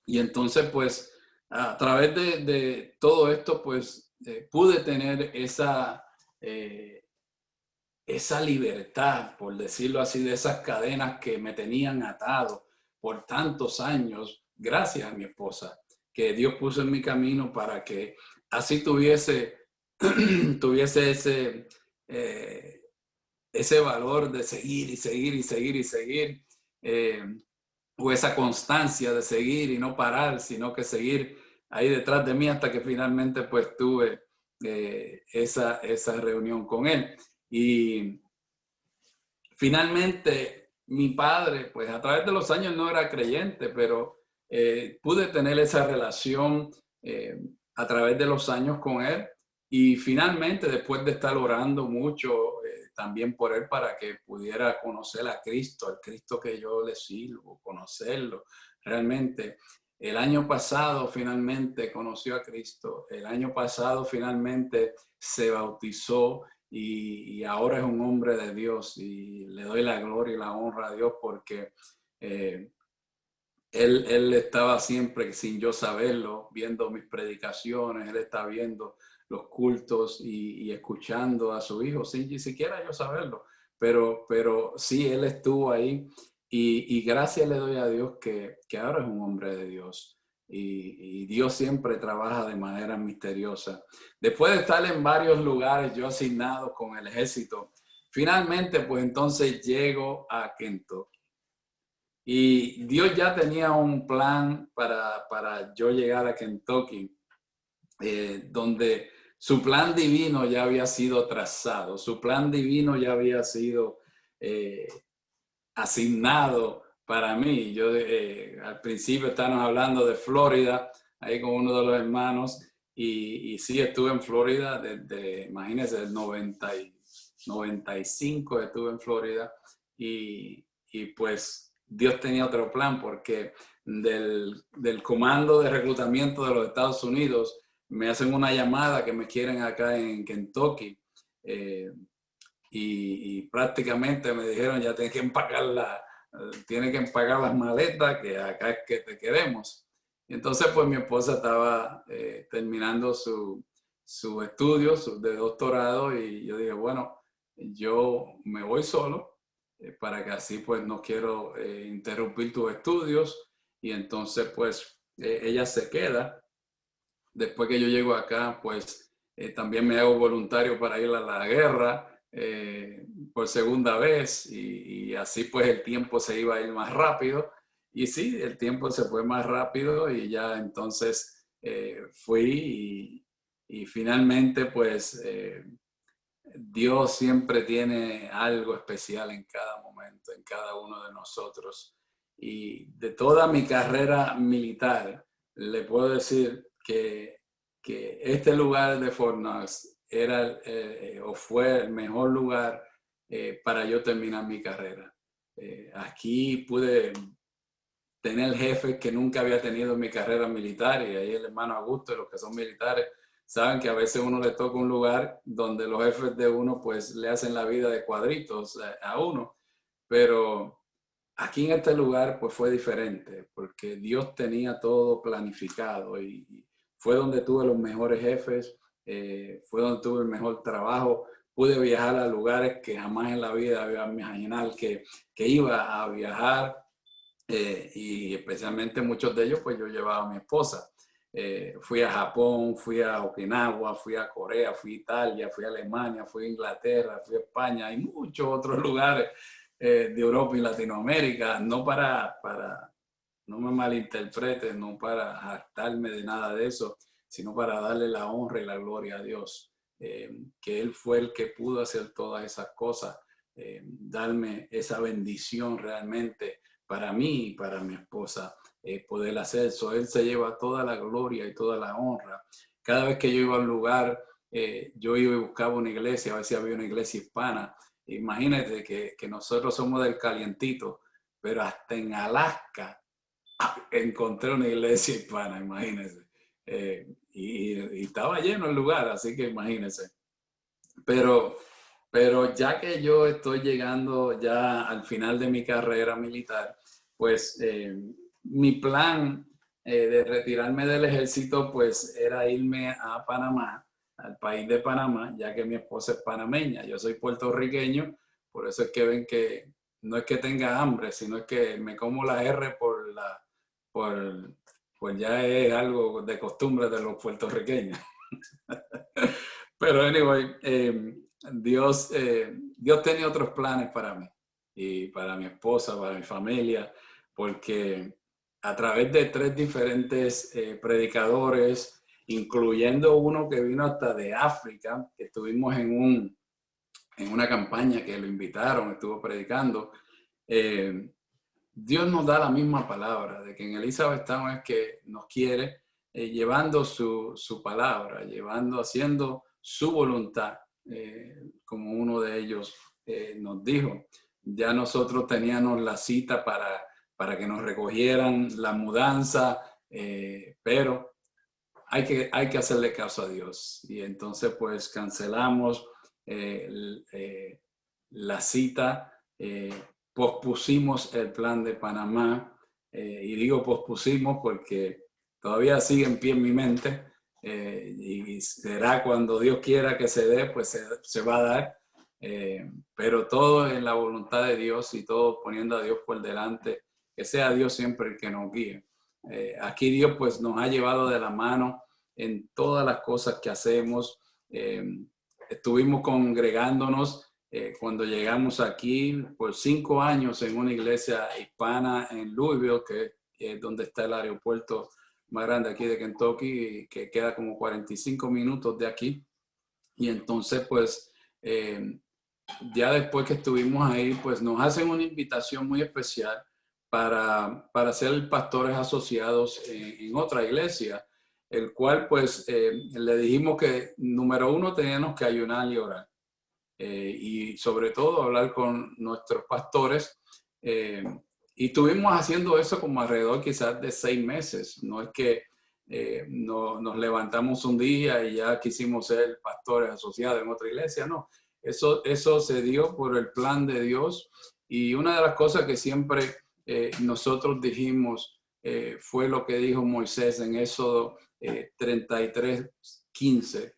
Y entonces pues a través de todo esto, pues pude tener esa libertad, por decirlo así, de esas cadenas que me tenían atado por tantos años, gracias a mi esposa, que Dios puso en mi camino para que así tuviese ese valor de seguir y seguir y seguir y seguir. O esa constancia de seguir y no parar, sino que seguir ahí detrás de mí hasta que finalmente pues tuve esa reunión con él. Y finalmente mi padre, pues a través de los años no era creyente, pero pude tener esa relación a través de los años con él. Y finalmente, después de estar orando mucho también por él para que pudiera conocer a Cristo, al Cristo que yo le sirvo, conocerlo realmente. El año pasado finalmente conoció a Cristo. El año pasado finalmente se bautizó y ahora es un hombre de Dios. Y le doy la gloria y la honra a Dios porque él estaba siempre, sin yo saberlo, viendo mis predicaciones, él estaba viendo los cultos y escuchando a su hijo, sin ni siquiera yo saberlo. Pero sí, él estuvo ahí y gracias le doy a Dios que ahora es un hombre de Dios. Y Dios siempre trabaja de manera misteriosa. Después de estar en varios lugares, yo asignado con el ejército, finalmente pues entonces llego a Kentucky. Y Dios ya tenía un plan para yo llegar a Kentucky, donde su plan divino ya había sido trazado, su plan divino ya había sido asignado para mí. Yo al principio estábamos hablando de Florida, ahí con uno de los hermanos, y sí, estuve en Florida desde, imagínense, el 95 estuve en Florida, y pues Dios tenía otro plan, porque del comando de reclutamiento de los Estados Unidos me hacen una llamada que me quieren acá en Kentucky, y prácticamente me dijeron, ya tienes que empacar las maletas, que acá es que te queremos. Entonces pues mi esposa estaba terminando su estudio de doctorado, y yo dije, bueno, yo me voy solo, para que así pues no quiero interrumpir tus estudios. Y entonces pues ella se queda. Después que yo llego acá, pues también me hago voluntario para ir a la guerra por segunda vez, y así pues el tiempo se iba a ir más rápido. Y sí, el tiempo se fue más rápido, y ya entonces fui y finalmente pues Dios siempre tiene algo especial en cada momento, en cada uno de nosotros. Y de toda mi carrera militar, le puedo decir que este lugar de Fort Knox era o fue el mejor lugar para yo terminar mi carrera. Aquí pude tener jefes que nunca había tenido en mi carrera militar, y ahí el hermano Augusto y los que son militares saben que a veces uno le toca un lugar donde los jefes de uno pues le hacen la vida de cuadritos a uno, pero aquí en este lugar pues fue diferente, porque Dios tenía todo planificado, y fue donde tuve los mejores jefes, fue donde tuve el mejor trabajo. Pude viajar a lugares que jamás en la vida había imaginado que iba a viajar, y especialmente muchos de ellos pues yo llevaba a mi esposa. Fui a Japón, fui a Okinawa, fui a Corea, fui a Italia, fui a Alemania, fui a Inglaterra, fui a España y muchos otros lugares de Europa y Latinoamérica, no no me malinterpretes, no para jactarme de nada de eso, sino para darle la honra y la gloria a Dios, que Él fue el que pudo hacer todas esas cosas, darme esa bendición realmente para mí y para mi esposa, poder hacer eso. Él se lleva toda la gloria y toda la honra. Cada vez que yo iba a un lugar, yo iba y buscaba una iglesia, a ver si había una iglesia hispana. Imagínate que nosotros somos del calientito, pero hasta en Alaska encontré una iglesia hispana, imagínense. Y estaba lleno el lugar, así que imagínense. Pero ya que yo estoy llegando ya al final de mi carrera militar, pues mi plan de retirarme del ejército pues era irme a Panamá, al país de Panamá, ya que mi esposa es panameña. Yo soy puertorriqueño, por eso es que ven que no es que tenga hambre, sino es que me como la R pues ya es algo de costumbre de los puertorriqueños. Pero anyway, Dios tenía otros planes para mí y para mi esposa, para mi familia, porque a través de 3 diferentes predicadores, incluyendo uno que vino hasta de África, que estuvimos en una campaña que lo invitaron, estuvo predicando, Dios nos da la misma palabra, de que en Elizabethtown es que nos quiere, llevando su palabra, haciendo su voluntad, como uno de ellos nos dijo. Ya nosotros teníamos la cita para que nos recogieran la mudanza, pero hay que hacerle caso a Dios. Y entonces pues cancelamos la cita, pospusimos el plan de Panamá, y digo pospusimos porque todavía sigue en pie en mi mente, y será cuando Dios quiera que se dé, pues se va a dar, pero todo en la voluntad de Dios y todo poniendo a Dios por delante, que sea Dios siempre el que nos guíe. Aquí Dios pues nos ha llevado de la mano en todas las cosas que hacemos. Estuvimos congregándonos cuando llegamos aquí por 5 años en una iglesia hispana en Louisville, que es donde está el aeropuerto más grande aquí de Kentucky, que queda como 45 minutos de aquí. Y entonces pues ya después que estuvimos ahí, pues nos hacen una invitación muy especial para ser pastores asociados en otra iglesia, el cual pues le dijimos que número 1 teníamos que ayunar y orar, y sobre todo hablar con nuestros pastores, y estuvimos haciendo eso como alrededor quizás de 6 meses. No es que nos levantamos un día y ya quisimos ser pastores asociados en otra iglesia, no. Eso se dio por el plan de Dios, y una de las cosas que siempre nosotros dijimos fue lo que dijo Moisés en Éxodo 33:15.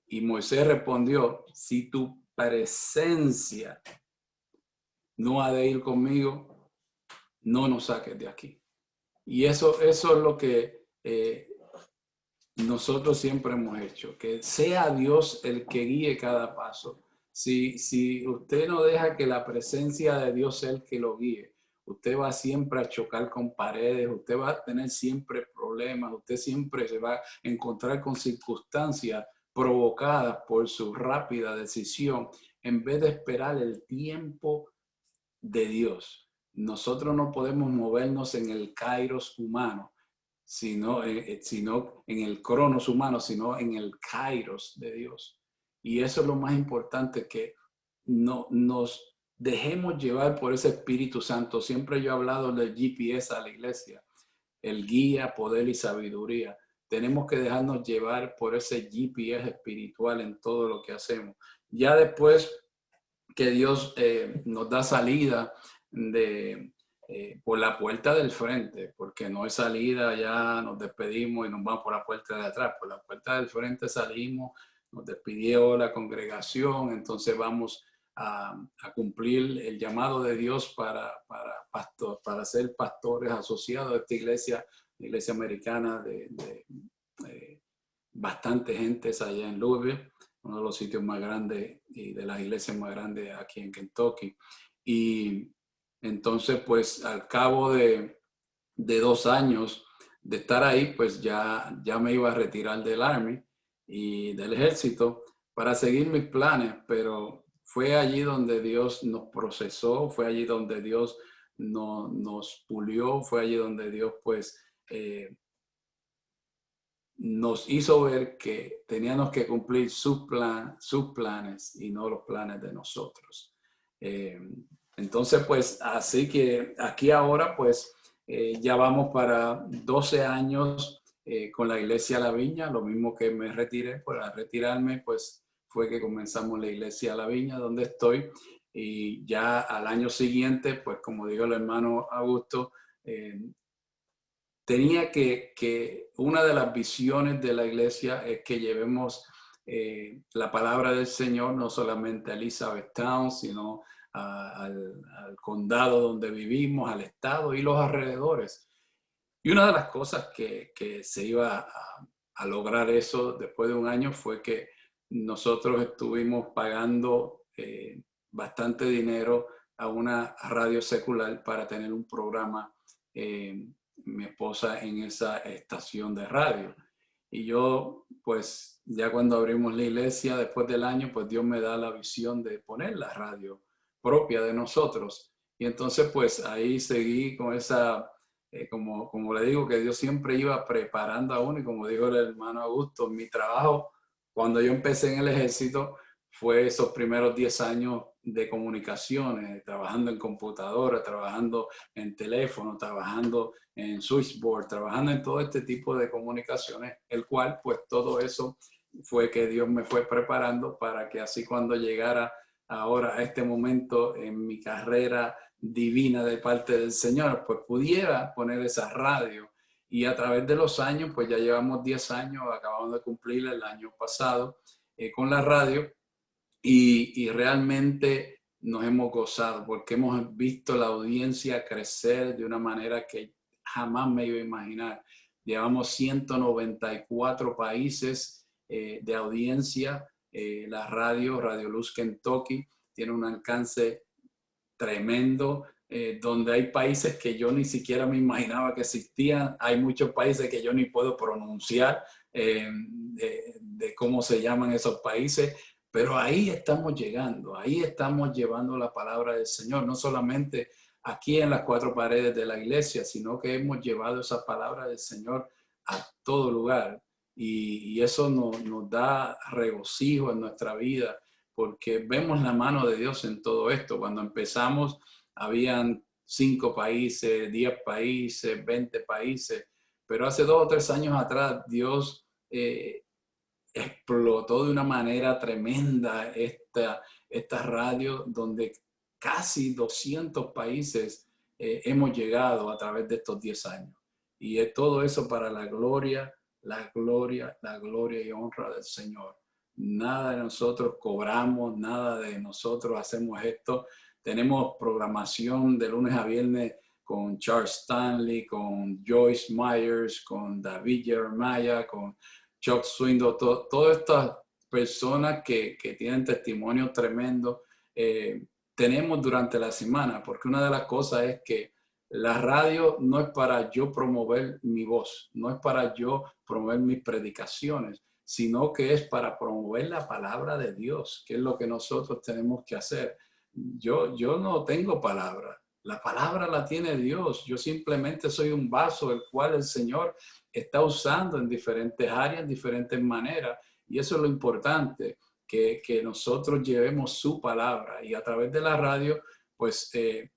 Y Moisés respondió: si tu presencia no ha de ir conmigo, no nos saques de aquí. Y eso es lo que nosotros siempre hemos hecho, que sea Dios el que guíe cada paso. Si usted no deja que la presencia de Dios sea el que lo guíe, usted va siempre a chocar con paredes, usted va a tener siempre problemas, usted siempre se va a encontrar con circunstancias provocadas por su rápida decisión, en vez de esperar el tiempo de Dios. Nosotros no podemos movernos en el kairos humano, sino en el cronos humano, sino en el kairos de Dios. Y eso es lo más importante, que no nos dejemos llevar por ese Espíritu Santo. Siempre yo he hablado del GPS a la iglesia, el guía, poder y sabiduría. Tenemos que dejarnos llevar por ese GPS espiritual en todo lo que hacemos. Ya después que Dios nos da salida por la puerta del frente, porque no es salida, ya nos despedimos y nos vamos por la puerta de atrás. Por la puerta del frente salimos, nos despidió la congregación, entonces vamos a cumplir el llamado de Dios para ser pastores asociados a esta iglesia, la iglesia americana de bastante gente allá en Louisville, uno de los sitios más grandes y de las iglesias más grandes aquí en Kentucky. Y entonces, pues al cabo de 2 años de estar ahí, pues ya me iba a retirar del Army y del ejército para seguir mis planes, pero fue allí donde Dios nos procesó, fue allí donde Dios nos pulió, fue allí donde Dios pues nos hizo ver que teníamos que cumplir sus planes y no los planes de nosotros. Entonces, pues, así que aquí ahora, pues, ya vamos para 12 años con la Iglesia La Viña, lo mismo que me retiré. Para retirarme, pues, fue que comenzamos la Iglesia La Viña, donde estoy. Y ya al año siguiente, pues, como dijo el hermano Augusto, tenía que una de las visiones de la iglesia es que llevemos la palabra del Señor no solamente a Elizabethtown, sino al condado donde vivimos, al estado y los alrededores. Y una de las cosas que se iba a lograr eso después de 1 año fue que nosotros estuvimos pagando bastante dinero a una radio secular para tener un programa, mi esposa en esa estación de radio. Y yo, pues, ya cuando abrimos la iglesia después del año, pues Dios me da la visión de poner la radio propia de nosotros. Y entonces, pues, ahí seguí con esa, como le digo, que Dios siempre iba preparando a uno. Y como dijo el hermano Augusto, mi trabajo, cuando yo empecé en el ejército, fue esos primeros 10 años de comunicaciones, trabajando en computadora, trabajando en teléfono, trabajando en switchboard, trabajando en todo este tipo de comunicaciones, el cual, pues todo eso fue que Dios me fue preparando para que así cuando llegara ahora a este momento en mi carrera divina de parte del Señor, pues pudiera poner esa radio. Y a través de los años, pues ya llevamos 10 años, acabamos de cumplir el año pasado con la radio y realmente nos hemos gozado porque hemos visto la audiencia crecer de una manera que jamás me iba a imaginar. Llevamos 194 países de audiencia. La Radio Luz Kentucky tiene un alcance tremendo, donde hay países que yo ni siquiera me imaginaba que existían. Hay muchos países que yo ni puedo pronunciar de cómo se llaman esos países, pero ahí estamos llegando, ahí estamos llevando la palabra del Señor, no solamente aquí en las cuatro paredes de la iglesia, sino que hemos llevado esa palabra del Señor a todo lugar. Y eso nos da regocijo en nuestra vida, porque vemos la mano de Dios en todo esto. Cuando empezamos, habían 5 países, 10 países, 20 países, pero hace 2 o 3 años atrás, Dios explotó de una manera tremenda esta radio, donde casi 200 países hemos llegado a través de estos 10 años. Y es todo eso para la gloria y honra del Señor. Nada de nosotros cobramos, nada de nosotros hacemos esto. Tenemos programación de lunes a viernes con Charles Stanley, con Joyce Myers, con David Jeremiah, con Chuck Swindoll, todas estas personas que tienen testimonio tremendo. Tenemos durante la semana, porque una de las cosas es que la radio no es para yo promover mi voz, no es para yo promover mis predicaciones, sino que es para promover la palabra de Dios, que es lo que nosotros tenemos que hacer. Yo no tengo palabra, la palabra la tiene Dios. Yo simplemente soy un vaso el cual el Señor está usando en diferentes áreas, en diferentes maneras, y eso es lo importante, que nosotros llevemos su palabra, y a través de la radio pues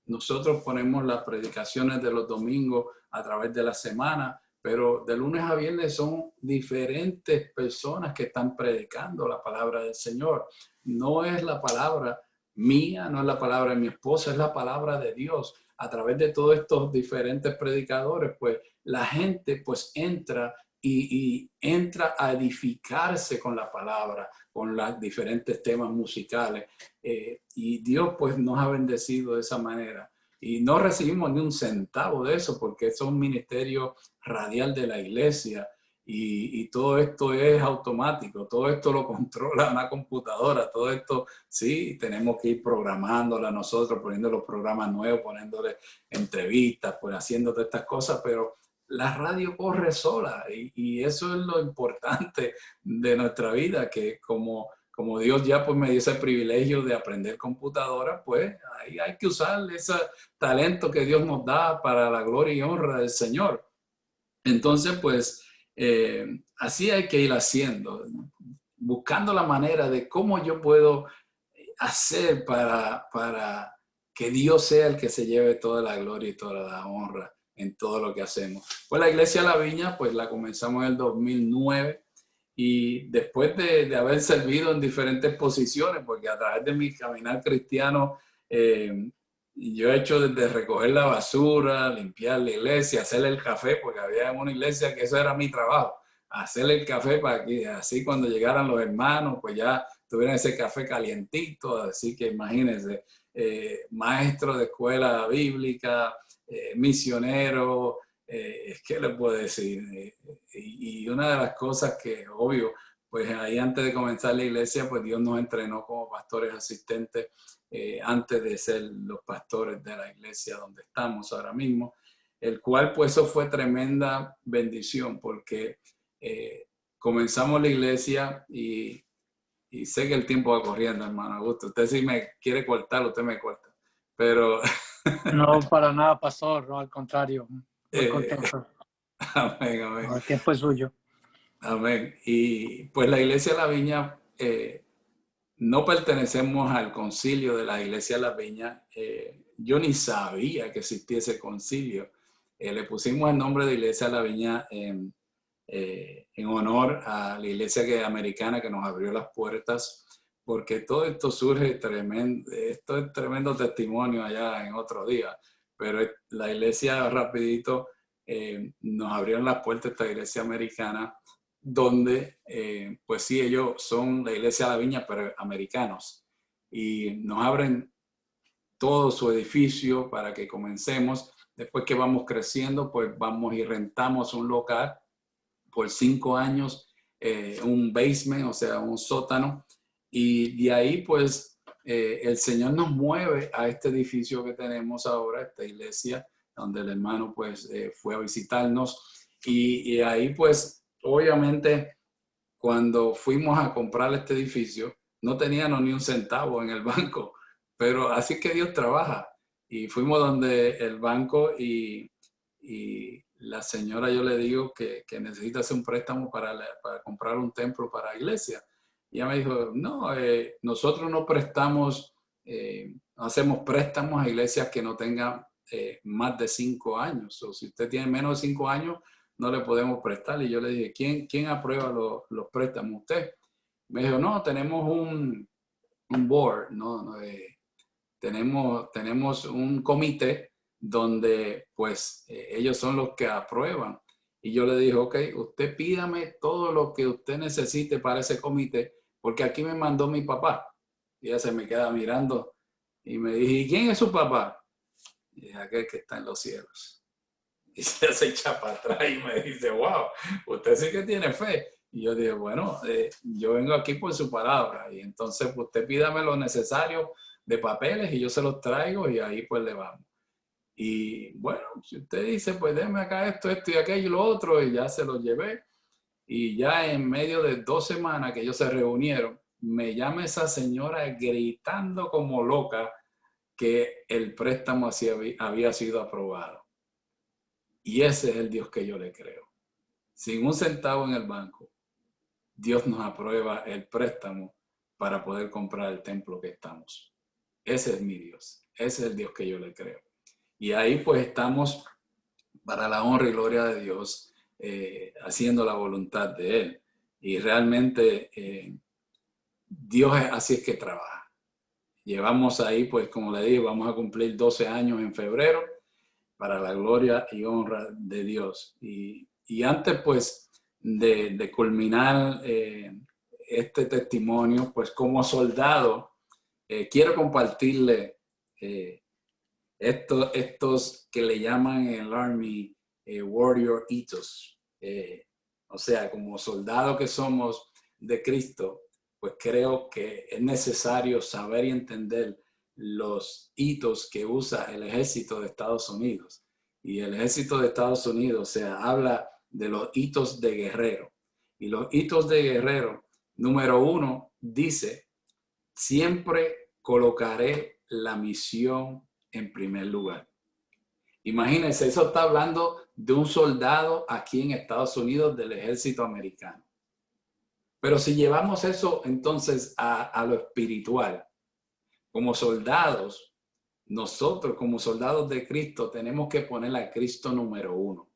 nosotros ponemos las predicaciones de los domingos a través de la semana, pero de lunes a viernes son diferentes personas que están predicando la palabra del Señor. No es la palabra mía, no es la palabra de mi esposa, es la palabra de Dios. A través de todos estos diferentes predicadores, pues la gente pues entra y entra a edificarse con la palabra, con los diferentes temas musicales. Y Dios pues nos ha bendecido de esa manera. Y no recibimos ni un centavo de eso, porque es un ministerio radial de la iglesia. Y todo esto es automático, todo esto lo controla una computadora, todo esto sí, tenemos que ir programándola nosotros, poniendo los programas nuevos, poniéndole entrevistas, pues haciendo todas estas cosas, pero la radio corre sola y eso es lo importante de nuestra vida, que como Dios ya pues me dio ese privilegio de aprender computadora, pues ahí hay que usar ese talento que Dios nos da para la gloria y honra del Señor. Entonces pues así hay que ir haciendo, buscando la manera de cómo yo puedo hacer para que Dios sea el que se lleve toda la gloria y toda la honra en todo lo que hacemos. Pues la Iglesia La Viña, pues la comenzamos en el 2009 y después de haber servido en diferentes posiciones, porque a través de mi caminar cristiano, yo he hecho desde recoger la basura, limpiar la iglesia, hacerle el café, porque había una iglesia que eso era mi trabajo, hacerle el café para que así cuando llegaran los hermanos, pues ya tuvieran ese café calientito. Así que imagínense, maestro de escuela bíblica, misionero, ¿qué les puedo decir? Y una de las cosas que, obvio, pues ahí antes de comenzar la iglesia, pues Dios nos entrenó como pastores asistentes antes de ser los pastores de la iglesia donde estamos ahora mismo, el cual pues eso fue tremenda bendición, porque comenzamos la iglesia y sé que el tiempo va corriendo, hermano Augusto. Usted si me quiere cortar, usted me corta, pero... No, para nada, pastor, no, al contrario. Muy contento. Amén, amén. El tiempo es suyo. Amén. Y pues la Iglesia La Viña, no pertenecemos al concilio de la Iglesia La Viña. Yo ni sabía que existía ese concilio. Le pusimos el nombre de Iglesia La Viña en honor a la iglesia americana que nos abrió las puertas porque todo esto surge tremendo, esto es tremendo testimonio allá en otro día, pero la iglesia rapidito nos abrieron las puertas, esta iglesia americana, donde pues sí, ellos son la iglesia de la Viña, pero americanos, y nos abren todo su edificio para que comencemos. Después que vamos creciendo, pues vamos y rentamos un local por 5 años, un basement, o sea, un sótano, y de ahí pues el Señor nos mueve a este edificio que tenemos ahora, esta iglesia, donde el hermano pues fue a visitarnos, y ahí pues obviamente cuando fuimos a comprar este edificio, no teníamos ni un centavo en el banco, pero así que Dios trabaja. Y fuimos donde el banco y la señora, yo le digo que necesita hacer un préstamo para comprar un templo para la iglesia. Y ella me dijo, no, nosotros no prestamos, no hacemos préstamos a iglesias que no tengan más de 5 años. O si usted tiene menos de 5 años, no le podemos prestar. Y yo le dije, ¿quién aprueba los préstamos? ¿Usted? Me dijo, no, tenemos un board, ¿no? Tenemos un comité donde pues ellos son los que aprueban. Y yo le dije, ok, usted pídame todo lo que usted necesite para ese comité, porque aquí me mandó mi papá. Y ella se me queda mirando y me dije, ¿y quién es su papá? Y es aquel que está en los cielos. Y se echa para atrás y me dice, wow, usted sí que tiene fe. Y yo dije, bueno, yo vengo aquí por su palabra. Y entonces pues, usted pídame lo necesario de papeles y yo se los traigo y ahí pues le vamos. Y bueno, si usted dice, pues déme acá esto y aquello y lo otro, y ya se los llevé. Y ya en medio de 2 semanas que ellos se reunieron, me llama esa señora gritando como loca que el préstamo así había sido aprobado. Y ese es el Dios que yo le creo. Sin un centavo en el banco, Dios nos aprueba el préstamo para poder comprar el templo que estamos. Ese es mi Dios. Ese es el Dios que yo le creo. Y ahí pues estamos para la honra y gloria de Dios, haciendo la voluntad de Él. Y realmente Dios así es que trabaja. Llevamos ahí, pues como le dije, vamos a cumplir 12 años en febrero para la gloria y honra de Dios. Y antes pues de culminar este testimonio, pues como soldado, quiero compartirle estos que le llaman en el Army Warrior Ethos. O sea, como soldados que somos de Cristo, pues creo que es necesario saber y entender los hitos que usa el ejército de Estados Unidos. Y el ejército de Estados Unidos, o sea, habla de los hitos de guerrero. Y los hitos de guerrero, número 1, dice, siempre colocaré la misión en primer lugar. Imagínense, eso está hablando de un soldado aquí en Estados Unidos del ejército americano. Pero si llevamos eso entonces a lo espiritual, como soldados, nosotros como soldados de Cristo tenemos que poner a Cristo número 1.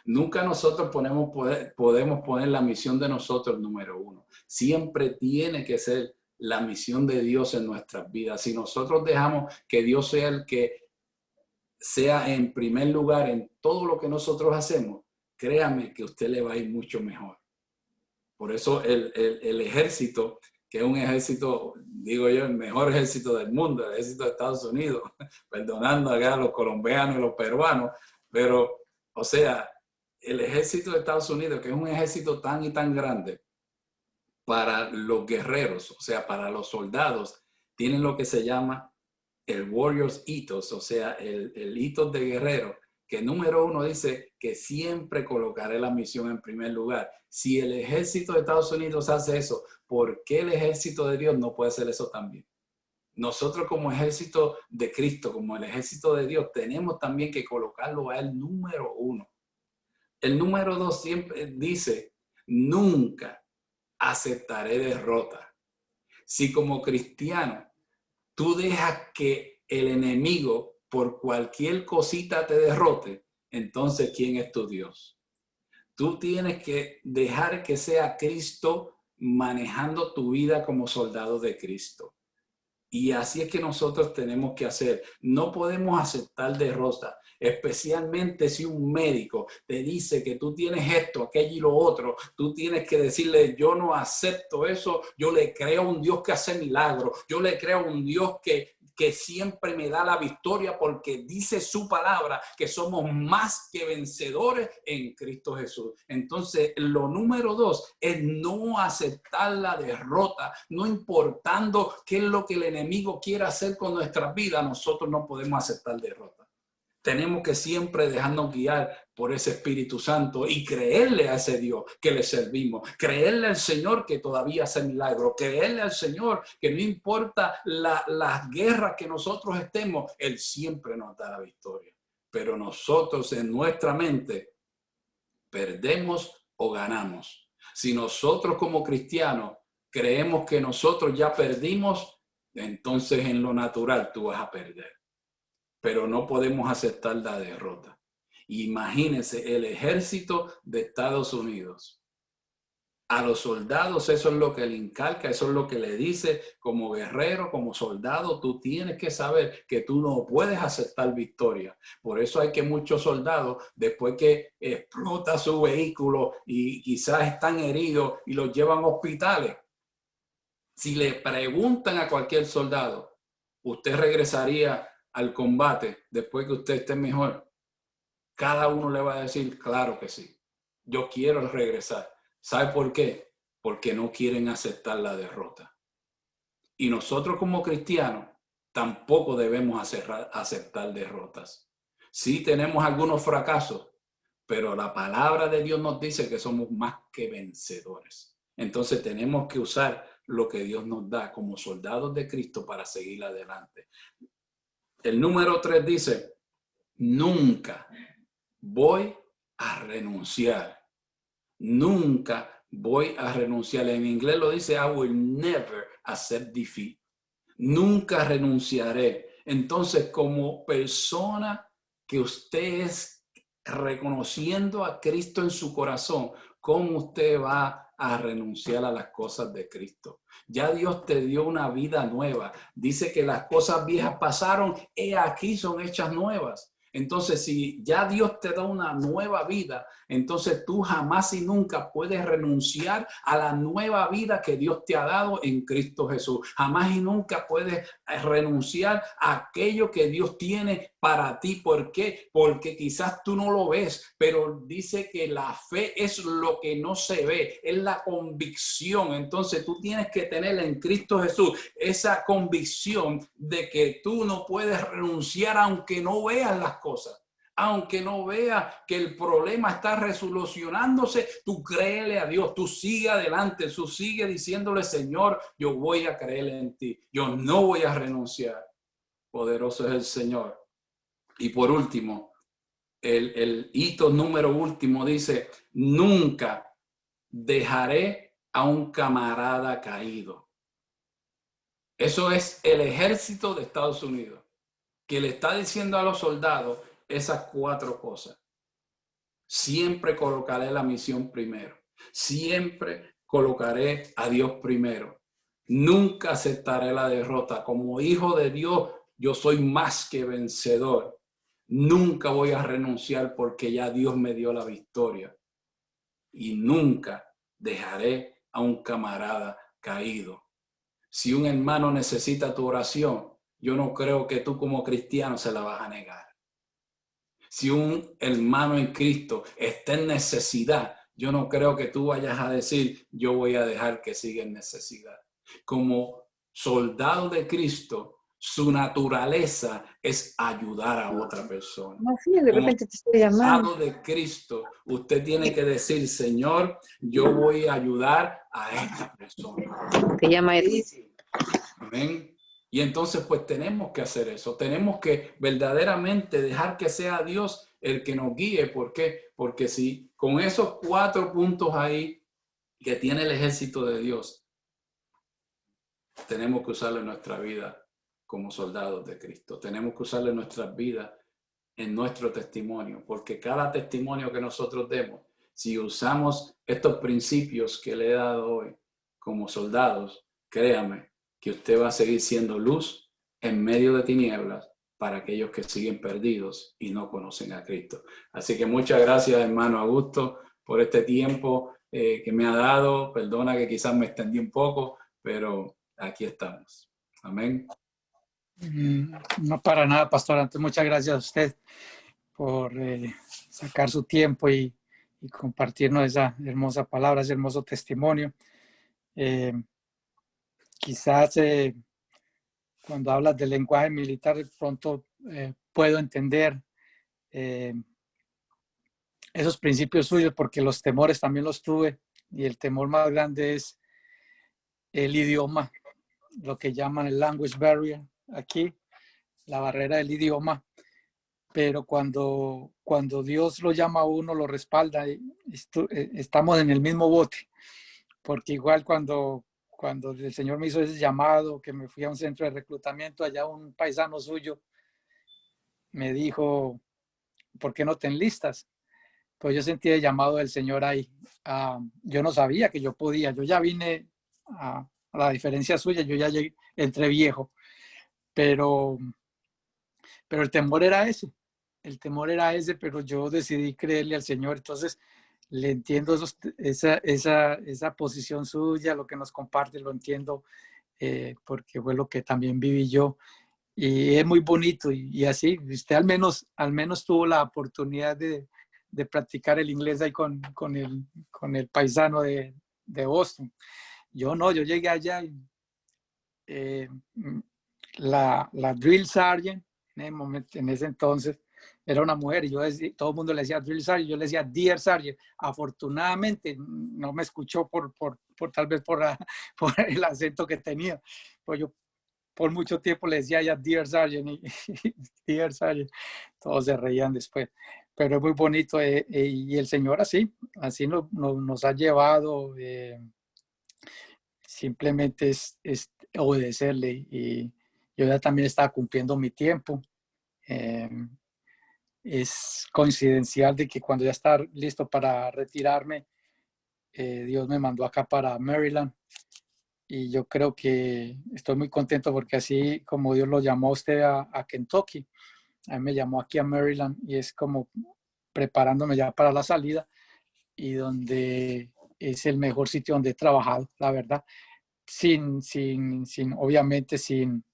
Nunca nosotros podemos poner la misión de nosotros número 1. Siempre tiene que ser la misión de Dios en nuestras vidas. Si nosotros dejamos que Dios sea el que sea en primer lugar en todo lo que nosotros hacemos, créame que a usted le va a ir mucho mejor. Por eso el ejército, que es un ejército, digo yo, el mejor ejército del mundo, el ejército de Estados Unidos, perdonando acá a los colombianos y los peruanos, pero, o sea, el ejército de Estados Unidos, que es un ejército tan y tan grande, para los guerreros, o sea, para los soldados, tienen lo que se llama el Warriors Ethos, o sea, el ethos de guerrero, que número 1 dice que siempre colocaré la misión en primer lugar. Si el ejército de Estados Unidos hace eso, ¿por qué el ejército de Dios no puede hacer eso también? Nosotros como ejército de Cristo, como el ejército de Dios, tenemos también que colocarlo a él número 1. El número 2 siempre dice, nunca aceptaré derrota. Si como cristiano tú dejas que el enemigo por cualquier cosita te derrote, entonces ¿quién es tu Dios? Tú tienes que dejar que sea Cristo manejando tu vida como soldado de Cristo. Y así es que nosotros tenemos que hacer. No podemos aceptar derrota, especialmente si un médico te dice que tú tienes esto, aquello y lo otro. Tú tienes que decirle, yo no acepto eso, yo le creo a un Dios que hace milagros, yo le creo a un Dios que siempre me da la victoria porque dice su palabra que somos más que vencedores en Cristo Jesús. Entonces, lo número 2 es no aceptar la derrota, no importando qué es lo que el enemigo quiera hacer con nuestra vida, nosotros no podemos aceptar derrota. Tenemos que siempre dejarnos guiar por ese Espíritu Santo y creerle a ese Dios que le servimos, creerle al Señor que todavía hace milagros, creerle al Señor que no importa las guerras que nosotros estemos, Él siempre nos da la victoria. Pero nosotros en nuestra mente perdemos o ganamos. Si nosotros como cristianos creemos que nosotros ya perdimos, entonces en lo natural tú vas a perder. Pero no podemos aceptar la derrota. Imagínense el ejército de Estados Unidos. A los soldados eso es lo que le inculca, eso es lo que le dice como guerrero, como soldado. Tú tienes que saber que tú no puedes aceptar victoria. Por eso hay que muchos soldados, después que explota su vehículo y quizás están heridos y los llevan a hospitales, si le preguntan a cualquier soldado, ¿usted regresaría al combate después que usted esté mejor? Cada uno le va a decir, claro que sí. Yo quiero regresar. ¿Sabe por qué? Porque no quieren aceptar la derrota. Y nosotros como cristianos tampoco debemos aceptar derrotas. Sí tenemos algunos fracasos, pero la palabra de Dios nos dice que somos más que vencedores. Entonces tenemos que usar lo que Dios nos da como soldados de Cristo para seguir adelante. El número 3 dice, nunca voy a renunciar. Nunca voy a renunciar. En inglés lo dice, I will never accept defeat. Nunca renunciaré. Entonces, como persona que usted es reconociendo a Cristo en su corazón, ¿cómo usted va a renunciar a las cosas de Cristo? Ya Dios te dio una vida nueva. Dice que las cosas viejas pasaron, he aquí son hechas nuevas. Entonces, si ya Dios te da una nueva vida, entonces tú jamás y nunca puedes renunciar a la nueva vida que Dios te ha dado en Cristo Jesús. Jamás y nunca puedes renunciar a aquello que Dios tiene para ti. ¿Por qué? Porque quizás tú no lo ves, pero dice que la fe es lo que no se ve, es la convicción. Entonces tú tienes que tener en Cristo Jesús esa convicción de que tú no puedes renunciar aunque no veas las cosas. Aunque no veas que el problema está resolucionándose, tú créele a Dios, tú sigue adelante, tú sigue diciéndole, Señor, yo voy a creer en ti, yo no voy a renunciar. Poderoso es el Señor. Y por último, el hito número último dice, nunca dejaré a un camarada caído. Eso es el ejército de Estados Unidos, que le está diciendo a los soldados esas 4 cosas. Siempre colocaré la misión primero. Siempre colocaré a Dios primero. Nunca aceptaré la derrota. Como hijo de Dios, yo soy más que vencedor. Nunca voy a renunciar porque ya Dios me dio la victoria. Y nunca dejaré a un camarada caído. Si un hermano necesita tu oración, yo no creo que tú como cristiano se la vas a negar. Si un hermano en Cristo está en necesidad, yo no creo que tú vayas a decir, yo voy a dejar que siga en necesidad. Como soldado de Cristo, su naturaleza es ayudar a otra persona. No, sí, de repente te estoy llamando. Como soldado de Cristo, usted tiene que decir, Señor, yo voy a ayudar a esta persona. Te llama él. Amén. Y entonces pues tenemos que hacer eso, tenemos que verdaderamente dejar que sea Dios el que nos guíe. ¿Por qué? Porque si con esos 4 puntos ahí que tiene el ejército de Dios, tenemos que usarlo en nuestra vida como soldados de Cristo. Tenemos que usarlo en nuestras vidas, en nuestro testimonio, porque cada testimonio que nosotros demos, si usamos estos principios que le he dado hoy, como soldados, créame que usted va a seguir siendo luz en medio de tinieblas para aquellos que siguen perdidos y no conocen a Cristo. Así que muchas gracias, hermano Augusto, por este tiempo que me ha dado. Perdona que quizás me extendí un poco, pero aquí estamos. Amén. No para nada, pastor. Antes, muchas gracias a usted por sacar su tiempo y compartirnos esa hermosa palabra, ese hermoso testimonio. Quizás cuando hablas del lenguaje militar, de pronto puedo entender esos principios suyos, porque los temores también los tuve, y el temor más grande es el idioma, lo que llaman el language barrier aquí, la barrera del idioma. Pero cuando Dios lo llama a uno, lo respalda, estamos en el mismo bote, porque igual cuando el Señor me hizo ese llamado, que me fui a un centro de reclutamiento, allá un paisano suyo me dijo, ¿por qué no te enlistas? Pues yo sentí el llamado del Señor ahí. Yo no sabía que yo podía, yo ya vine a la diferencia suya, yo ya llegué, entré viejo, pero el temor era ese. El temor era ese, pero yo decidí creerle al Señor. Entonces, le entiendo esa posición suya, lo que nos comparte, lo entiendo, porque fue lo que también viví yo. Y es muy bonito. Y así, usted al menos tuvo la oportunidad de practicar el inglés ahí con el paisano de Boston. Yo no, yo llegué allá y la drill sergeant, en ese entonces, era una mujer, y todo el mundo le decía drill sergeant, yo le decía dear sergeant. Afortunadamente no me escuchó tal vez por el acento que tenía, pues yo por mucho tiempo le decía ya dear sergeant y dear sergeant, todos se reían después, pero es muy bonito, y el Señor así nos ha llevado, simplemente es obedecerle, y yo ya también estaba cumpliendo mi tiempo. Es coincidencial de que cuando ya estaba listo para retirarme, Dios me mandó acá para Maryland, y yo creo que estoy muy contento, porque así como Dios lo llamó a usted a Kentucky, a mí me llamó aquí a Maryland, y es como preparándome ya para la salida, y donde es el mejor sitio donde he trabajado, la verdad, obviamente sin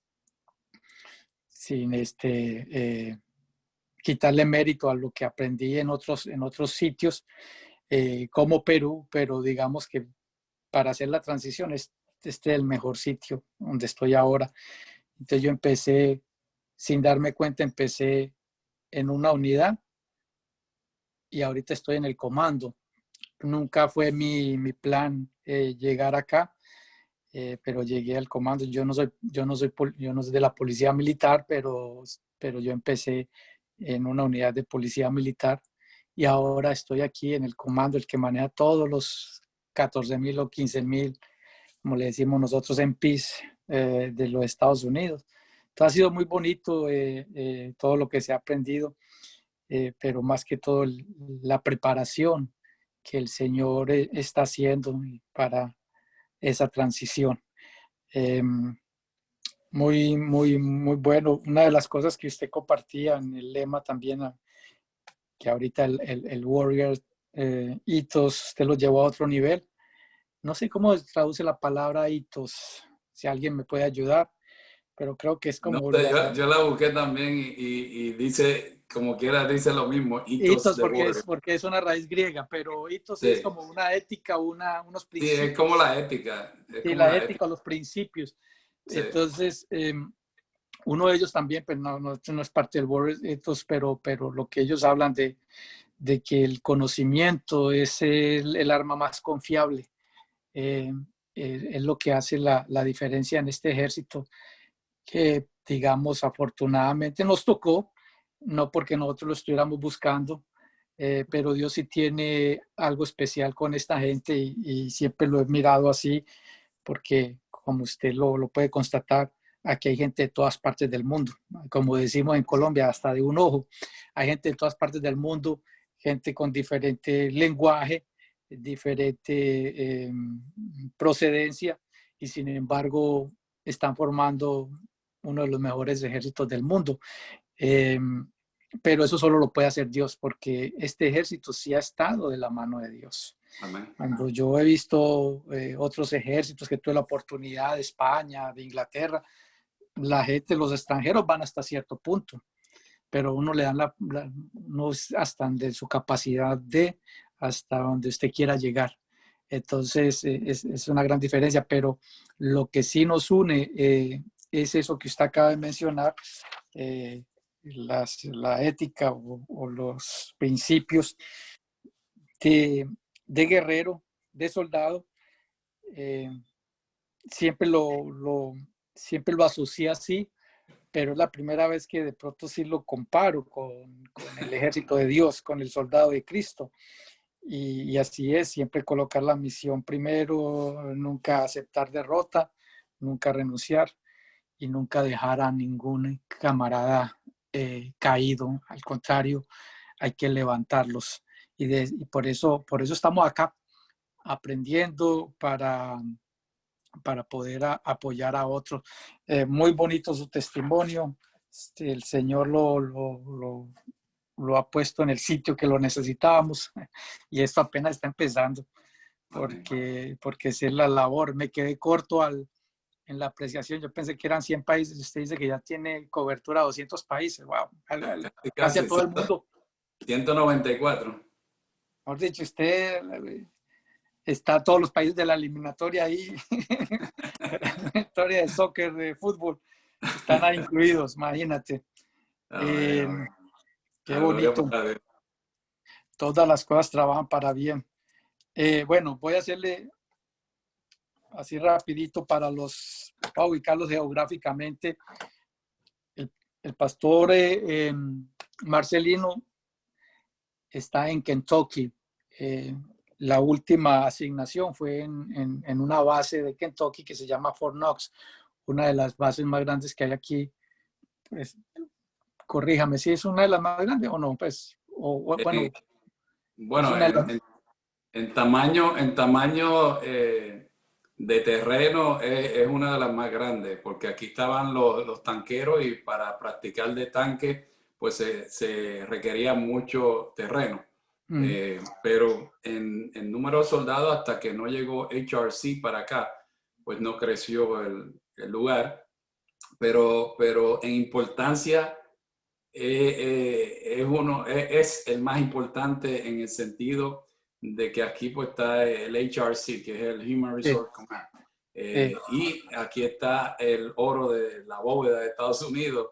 quitarle mérito a lo que aprendí en otros sitios, como Perú, pero digamos que para hacer la transición este es el mejor sitio donde estoy ahora. Entonces yo empecé, sin darme cuenta, empecé en una unidad, y ahorita estoy en el comando. Nunca fue mi plan llegar acá, pero llegué al comando. Yo no soy de la policía militar, pero yo empecé en una unidad de policía militar, y ahora estoy aquí en el comando, el que maneja todos los 14,000 o 15,000, como le decimos nosotros, MPs de los Estados Unidos. Entonces ha sido muy bonito todo lo que se ha aprendido, pero más que todo la preparación que el Señor está haciendo para esa transición. Muy, muy, muy bueno. Una de las cosas que usted compartía en el lema también, que ahorita el Warrior Ethos, usted lo llevó a otro nivel. No sé cómo se traduce la palabra ethos, si alguien me puede ayudar, pero creo que es como... No, yo la busqué también, y dice, como quiera, dice lo mismo. Ethos porque es una raíz griega, pero ethos sí. Es como una ética, unos principios. Sí, es como la ética. Sí, la ética, los principios. Sí. Entonces, uno de ellos también, pero no es parte del Warrior Ethos, pero lo que ellos hablan de que el conocimiento es el arma más confiable. Es lo que hace la diferencia en este ejército, que digamos afortunadamente nos tocó, no porque nosotros lo estuviéramos buscando, pero Dios sí tiene algo especial con esta gente, y siempre lo he mirado así, porque como usted lo puede constatar, aquí hay gente de todas partes del mundo, como decimos en Colombia, hasta de un ojo. Hay gente de todas partes del mundo, gente con diferente lenguaje, diferente procedencia y sin embargo están formando uno de los mejores ejércitos del mundo. Pero eso solo lo puede hacer Dios, porque este ejército sí ha estado de la mano de Dios. Amén. Cuando yo he visto otros ejércitos que tuve la oportunidad de España, de Inglaterra, la gente, los extranjeros van hasta cierto punto, pero uno le dan no es hasta de su capacidad hasta donde usted quiera llegar. Entonces es una gran diferencia, pero lo que sí nos une es eso que usted acaba de mencionar, la ética o los principios de guerrero, de soldado. Siempre siempre lo asocié así, pero es la primera vez que de pronto sí lo comparo con el ejército de Dios, con el soldado de Cristo. Y así es, siempre colocar la misión primero, nunca aceptar derrota, nunca renunciar y nunca dejar a ningún camarada caído. Al contrario, hay que levantarlos. Y por eso estamos acá, aprendiendo para poder apoyar a otros. Muy bonito su testimonio. El Señor lo ha puesto en el sitio que lo necesitábamos y esto apenas está empezando porque es la labor. Me quedé corto en la apreciación. Yo pensé que eran 100 países. Usted dice que ya tiene cobertura a 200 países. Wow. Casi a todo el mundo. 194. Mejor dicho, usted está a todos los países de la eliminatoria ahí. La eliminatoria de soccer, de fútbol. Están ahí incluidos, imagínate. Qué bonito. Todas las cosas trabajan para bien. Bueno, voy a hacerle así rapidito para ubicarlos geográficamente. El pastor Marcelino está en Kentucky. La última asignación fue en una base de Kentucky que se llama Fort Knox, una de las bases más grandes que hay aquí. Pues, corríjame si es una de las más grandes o no, pues, bueno, en tamaño de terreno es una de las más grandes, porque aquí estaban los tanqueros y para practicar de tanque, pues se requería mucho terreno. Pero en número de soldados, hasta que no llegó HRC para acá, pues no creció el lugar. Pero en importancia es el más importante en el sentido de que aquí pues está el HRC, que es el Human Resource Command. Y aquí está el oro de la bóveda de Estados Unidos.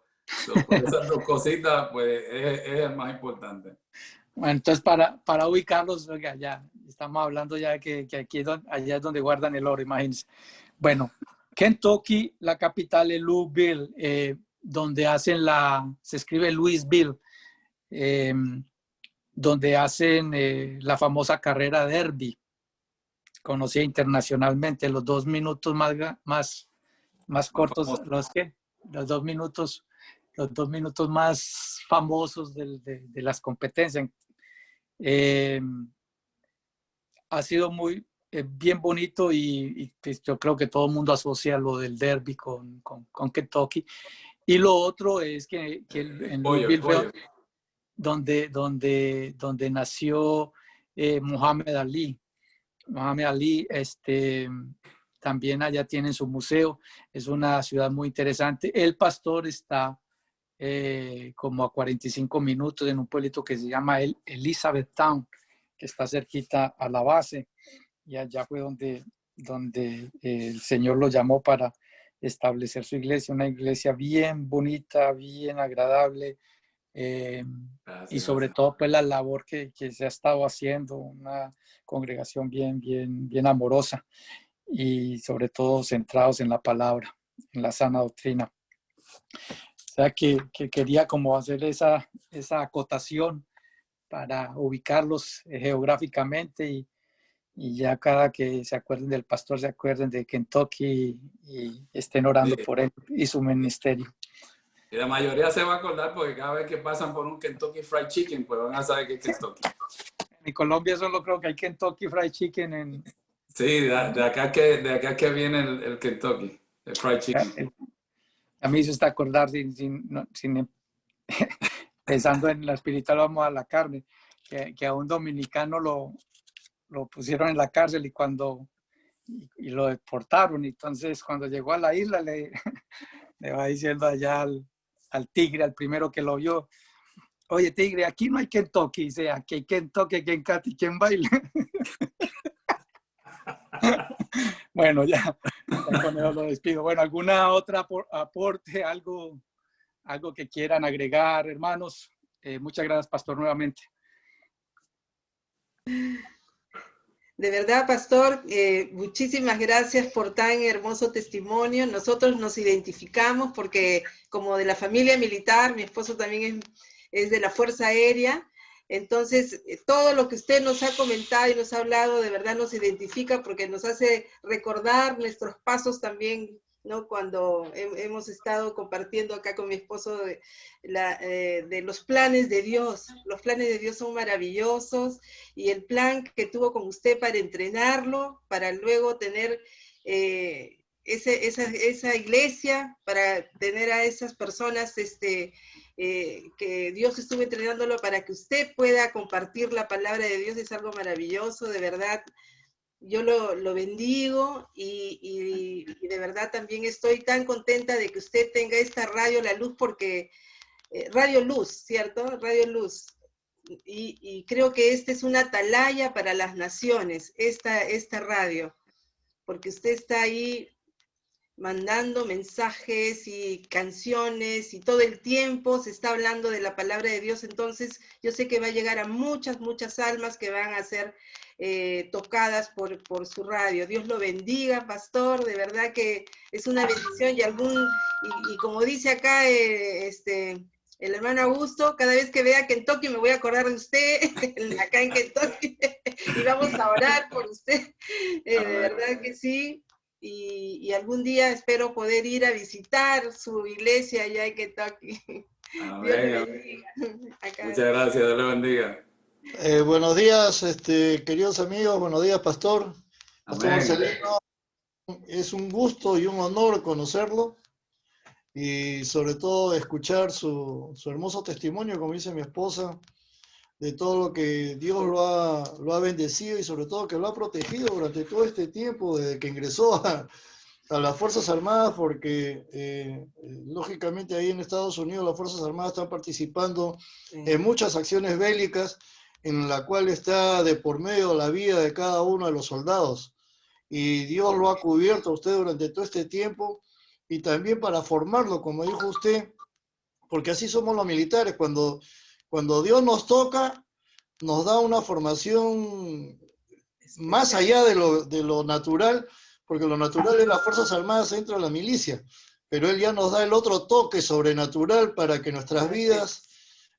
Esas dos cositas, pues es el más importante. Bueno, entonces para ubicarlos, oiga, ya estamos hablando ya que aquí allá es donde guardan el oro, imagínense. Bueno, Kentucky, la capital es Louisville, donde se escribe Louisville, donde hacen la famosa carrera Derby, conocida internacionalmente, los 2 minutos más cortos, los 2 minutos más famosos de las competencias. Ha sido muy bien bonito y pues, yo creo que todo el mundo asocia lo del derby con Kentucky. Y lo otro es que en Louisville, donde nació Muhammad Ali. Muhammad Ali, también allá tienen su museo. Es una ciudad muy interesante. El pastor está como a 45 minutos en un pueblito que se llama Elizabethtown, que está cerquita a la base. Y allá fue donde el Señor lo llamó para establecer su iglesia, una iglesia bien bonita, bien agradable, y sobre todo pues la labor que se ha estado haciendo, una congregación bien amorosa y sobre todo centrados en la palabra, en la sana doctrina. O sea que quería como hacer esa acotación para ubicarlos geográficamente y ya cada que se acuerden del pastor, se acuerden de Kentucky y estén orando por él y su ministerio. Y la mayoría se va a acordar porque cada vez que pasan por un Kentucky Fried Chicken, pues van a saber que es Kentucky. En Colombia solo creo que hay Kentucky Fried Chicken Sí, de acá que viene el Kentucky, el fried chicken. A mí eso está acordar pensando en la espiritual, vamos a la carne, que a un dominicano lo pusieron en la cárcel y lo deportaron. Y entonces cuando llegó a la isla le va diciendo allá al tigre, al primero que lo vio: oye, tigre, aquí no hay Kentucky. Dice: aquí hay Kentucky, aquí en Cati, ¿quién baila? Bueno, ya con eso lo despido. Bueno, ¿alguna otra aporte, algo que quieran agregar, hermanos? Muchas gracias, pastor, nuevamente. De verdad, pastor, muchísimas gracias por tan hermoso testimonio. Nosotros nos identificamos porque como de la familia militar, mi esposo también es de la Fuerza Aérea. Entonces, todo lo que usted nos ha comentado y nos ha hablado, de verdad nos identifica porque nos hace recordar nuestros pasos también, ¿no? Cuando hemos estado compartiendo acá con mi esposo de los planes de Dios. Los planes de Dios son maravillosos y el plan que tuvo con usted para entrenarlo, para luego tener esa iglesia, para tener a esas personas que Dios estuvo entrenándolo para que usted pueda compartir la palabra de Dios, es algo maravilloso, de verdad. Yo lo bendigo y de verdad también estoy tan contenta de que usted tenga esta radio La Luz, porque Radio Luz, ¿cierto? Radio Luz. Y creo que esta es una atalaya para las naciones, esta radio, porque usted está ahí mandando mensajes y canciones y todo el tiempo se está hablando de la palabra de Dios. Entonces yo sé que va a llegar a muchas almas que van a ser tocadas por su radio. Dios lo bendiga, pastor, de verdad que es una bendición. Y como dice acá el hermano Augusto, cada vez que vea Kentucky me voy a acordar de usted, acá en Kentucky, y vamos a orar por usted, de verdad que sí. Y algún día espero poder ir a visitar su iglesia allá en Kentucky. Amén. Dios le bendiga. Muchas gracias, Dios le bendiga. Buenos días, queridos amigos, buenos días, pastor. Pastor Marcelino, es un gusto y un honor conocerlo y sobre todo escuchar su hermoso testimonio, como dice mi esposa, de todo lo que Dios lo ha bendecido y sobre todo que lo ha protegido durante todo este tiempo desde que ingresó a las Fuerzas Armadas, porque lógicamente ahí en Estados Unidos las Fuerzas Armadas están participando en muchas acciones bélicas en la cual está de por medio la vida de cada uno de los soldados. Y Dios lo ha cubierto a usted durante todo este tiempo y también para formarlo, como dijo usted, porque así somos los militares. Cuando Dios nos toca, nos da una formación más allá de lo natural, porque lo natural es las Fuerzas Armadas dentro de la milicia, pero Él ya nos da el otro toque sobrenatural para que nuestras vidas,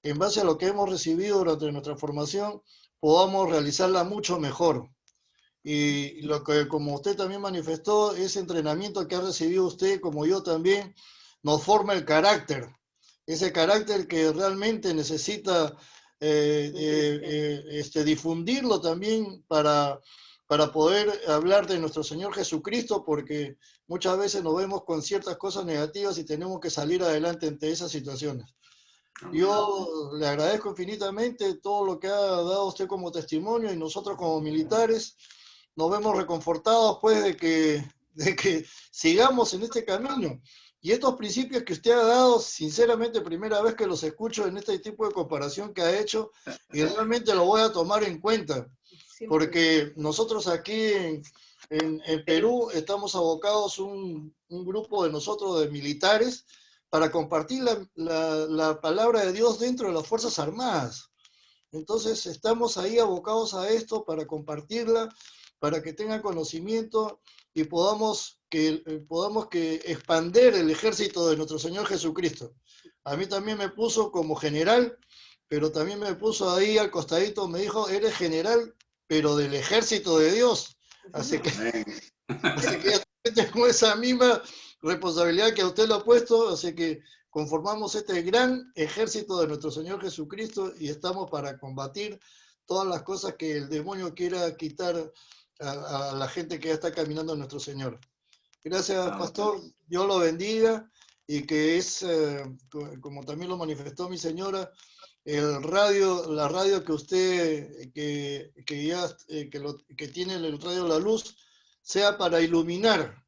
en base a lo que hemos recibido durante nuestra formación, podamos realizarla mucho mejor. Y lo que, como usted también manifestó, ese entrenamiento que ha recibido usted, como yo también, nos forma el carácter. Ese carácter que realmente necesita difundirlo también para poder hablar de nuestro Señor Jesucristo, porque muchas veces nos vemos con ciertas cosas negativas y tenemos que salir adelante ante esas situaciones. Yo le agradezco infinitamente todo lo que ha dado usted como testimonio y nosotros como militares nos vemos reconfortados pues de que sigamos en este camino. Y estos principios que usted ha dado, sinceramente, primera vez que los escucho en este tipo de comparación que ha hecho, y realmente lo voy a tomar en cuenta, porque nosotros aquí en Perú estamos abocados un grupo de nosotros, de militares, para compartir la palabra de Dios dentro de las Fuerzas Armadas. Entonces estamos ahí abocados a esto para compartirla, para que tengan conocimiento y podamos que expander el ejército de nuestro Señor Jesucristo. A mí también me puso como general, pero también me puso ahí al costadito, me dijo, eres general, pero del ejército de Dios. Así que yo tengo esa misma responsabilidad que a usted lo ha puesto, así que conformamos este gran ejército de nuestro Señor Jesucristo y estamos para combatir todas las cosas que el demonio quiera quitar a la gente que ya está caminando en nuestro Señor. Gracias, pastor. Dios lo bendiga y que es, como también lo manifestó mi señora, la radio que usted, que tiene el radio La Luz, sea para iluminar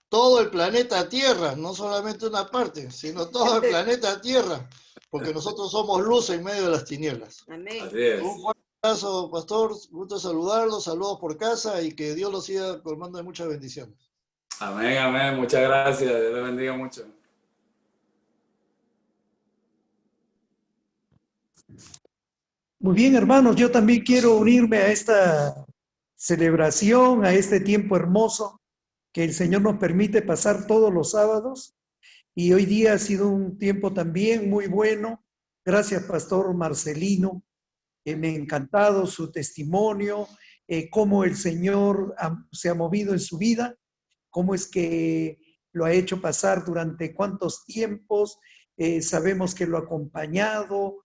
todo el planeta Tierra, no solamente una parte, sino todo el planeta Tierra, porque nosotros somos luz en medio de las tinieblas. Amén. Así es. Un fuerte abrazo, pastor, gusto saludarlos, saludos por casa y que Dios los siga colmando de muchas bendiciones. Amén, amén. Muchas gracias. Dios le bendiga mucho. Muy bien, hermanos, yo también quiero unirme a esta celebración, a este tiempo hermoso que el Señor nos permite pasar todos los sábados. Y hoy día ha sido un tiempo también muy bueno. Gracias, Pastor Marcelino. Me ha encantado su testimonio, cómo el Señor se ha movido en su vida, cómo es que lo ha hecho pasar durante cuántos tiempos. Sabemos que lo ha acompañado,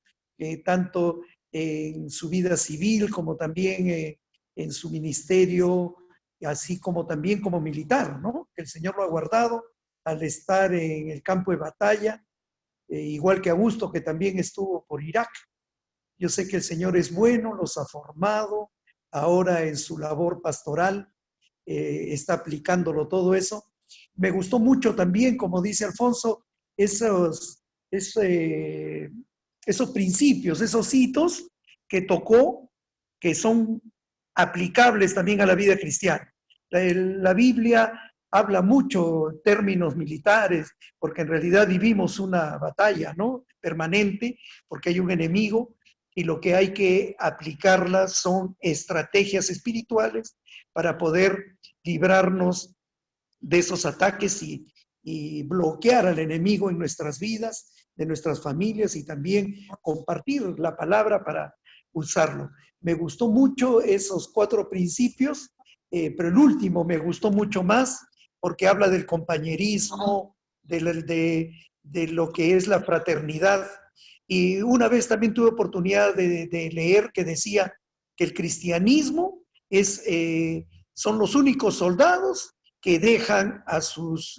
tanto en su vida civil como también en su ministerio, así como también como militar, ¿no? El Señor lo ha guardado al estar en el campo de batalla, igual que Augusto, que también estuvo por Irak. Yo sé que el Señor es bueno, los ha formado, ahora en su labor pastoral está aplicándolo todo eso. Me gustó mucho también, como dice Alfonso, esos principios, esos hitos que tocó, que son aplicables también a la vida cristiana. La Biblia habla mucho en términos militares, porque en realidad vivimos una batalla, ¿no? Permanente, porque hay un enemigo, y lo que hay que aplicarlas son estrategias espirituales para poder librarnos de esos ataques y bloquear al enemigo en nuestras vidas, de nuestras familias, y también compartir la palabra para usarlo. Me gustó mucho esos 4 principios, pero el último me gustó mucho más porque habla del compañerismo, de lo que es la fraternidad. Y una vez también tuve oportunidad de leer que decía que el cristianismo son los únicos soldados que dejan a sus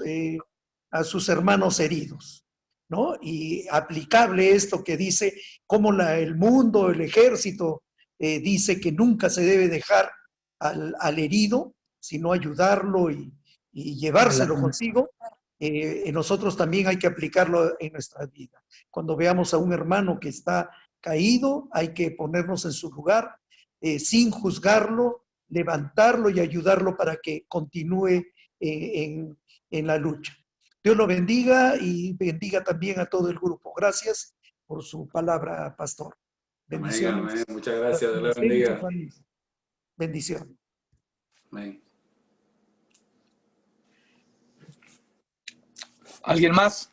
hermanos heridos, ¿no? Y aplicable esto que dice cómo el mundo, el ejército, dice que nunca se debe dejar al herido, sino ayudarlo y llevárselo consigo. Nosotros también hay que aplicarlo en nuestra vida. Cuando veamos a un hermano que está caído, hay que ponernos en su lugar, sin juzgarlo, levantarlo y ayudarlo para que continúe en la lucha. Dios lo bendiga y bendiga también a todo el grupo. Gracias por su palabra, pastor. Bendiciones. Amén, amén. Muchas gracias. Dios le bendiga. Bendición. Amén. ¿Alguien más?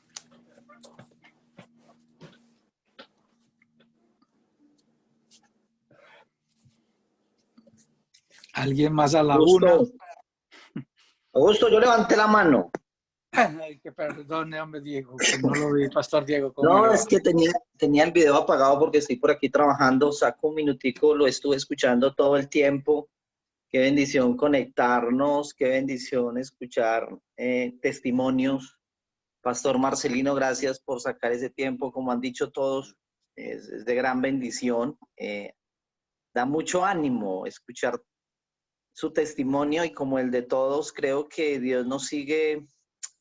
¿Alguien más a la una? Augusto, yo levanté la mano. Ay, que perdone, hombre, Diego, que no lo vi, Pastor Diego. No, es que tenía el video apagado porque estoy por aquí trabajando. Saco un minutico, lo estuve escuchando todo el tiempo. Qué bendición conectarnos, qué bendición escuchar testimonios. Pastor Marcelino, gracias por sacar ese tiempo. Como han dicho todos, es de gran bendición. Da mucho ánimo escuchar su testimonio y como el de todos, creo que Dios nos sigue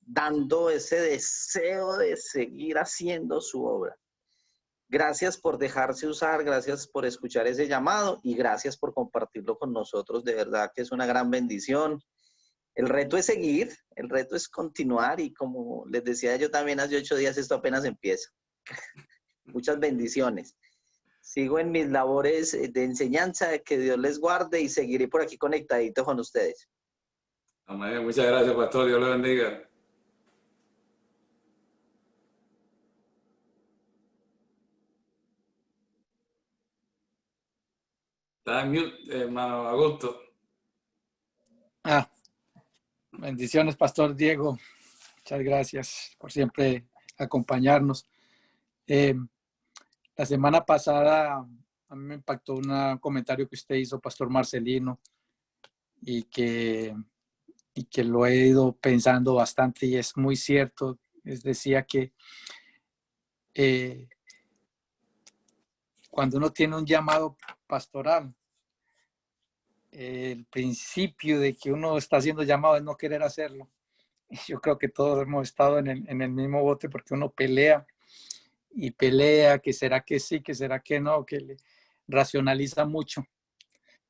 dando ese deseo de seguir haciendo su obra. Gracias por dejarse usar, gracias por escuchar ese llamado y gracias por compartirlo con nosotros. De verdad que es una gran bendición. El reto es seguir, el reto es continuar y como les decía yo también hace 8 días, esto apenas empieza. Muchas bendiciones. Sigo en mis labores de enseñanza, que Dios les guarde y seguiré por aquí conectadito con ustedes. Amén. Muchas gracias, pastor. Dios le bendiga. Está en mute, hermano Augusto. Bendiciones, Pastor Diego. Muchas gracias por siempre acompañarnos. La semana pasada a mí me impactó un comentario que usted hizo, Pastor Marcelino, y que lo he ido pensando bastante y es muy cierto. Decía que cuando uno tiene un llamado pastoral, el principio de que uno está siendo llamado es no querer hacerlo. Y yo creo que todos hemos estado en el mismo bote porque uno pelea y pelea, que será que sí, que será que no, que le racionaliza mucho.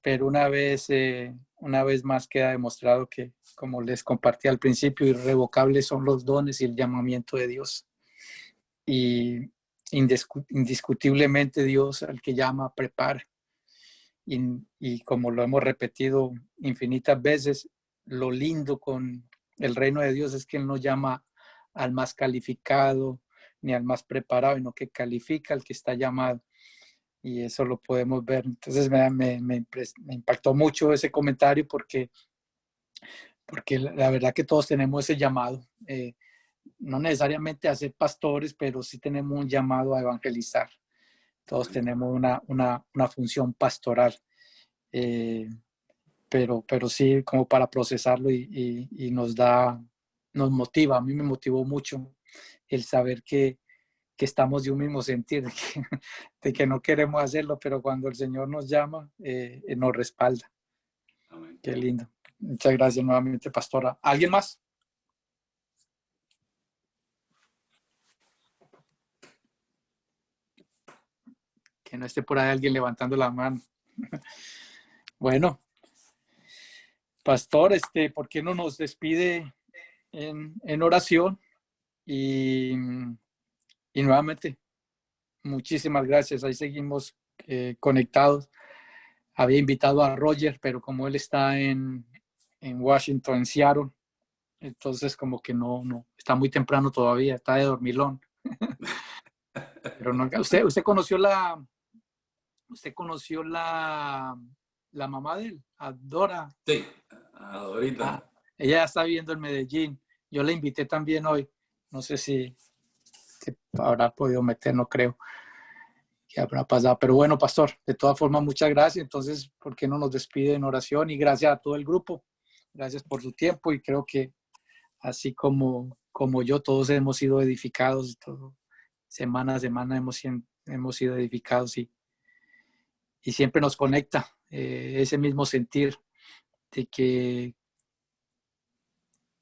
Pero una vez más queda demostrado que, como les compartí al principio, irrevocables son los dones y el llamamiento de Dios. Y indiscutiblemente Dios al que llama, prepara. Y como lo hemos repetido infinitas veces, lo lindo con el reino de Dios es que Él no llama al más calificado ni al más preparado, sino que califica al que está llamado. Y eso lo podemos ver. Entonces me impactó mucho ese comentario porque la verdad que todos tenemos ese llamado. No necesariamente a ser pastores, pero sí tenemos un llamado a evangelizar. Todos tenemos una función pastoral. Pero sí como para procesarlo y nos motiva. A mí me motivó mucho el saber que estamos de un mismo sentir, de que no queremos hacerlo, pero cuando el Señor nos llama, nos respalda. Amén. Qué lindo. Muchas gracias nuevamente, pastora. ¿Alguien más? Que no esté por ahí alguien levantando la mano. Bueno, pastor, ¿por qué no nos despide en oración? Y nuevamente, muchísimas gracias. Ahí seguimos conectados. Había invitado a Roger, pero como él está en Washington, en Seattle, entonces como que no, está muy temprano todavía, está de dormilón. Pero no, usted conoció la mamá de él, a Dora. Sí, a Dorita. Ella ya está viviendo en Medellín. Yo la invité también hoy. No sé si habrá podido meter, no creo que habrá pasado. Pero bueno, pastor, de todas formas, muchas gracias. Entonces, ¿por qué no nos despide en oración? Y gracias a todo el grupo. Gracias por su tiempo y creo que así como yo, todos hemos sido edificados. Semana a semana hemos sido edificados y siempre nos conecta ese mismo sentir de que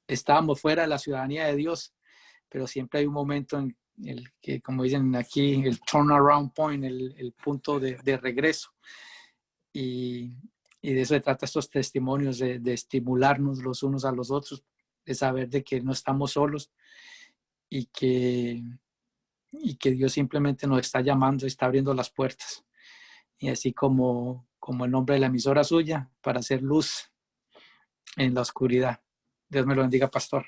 estábamos fuera de la ciudadanía de Dios, pero siempre hay un momento en el que, como dicen aquí, el turnaround point, el punto de regreso. Y de eso se trata estos testimonios, de estimularnos los unos a los otros, de saber de que no estamos solos y que Dios simplemente nos está llamando, está abriendo las puertas. Y así como el nombre de la emisora suya, para hacer luz en la oscuridad. Dios me lo bendiga, pastor.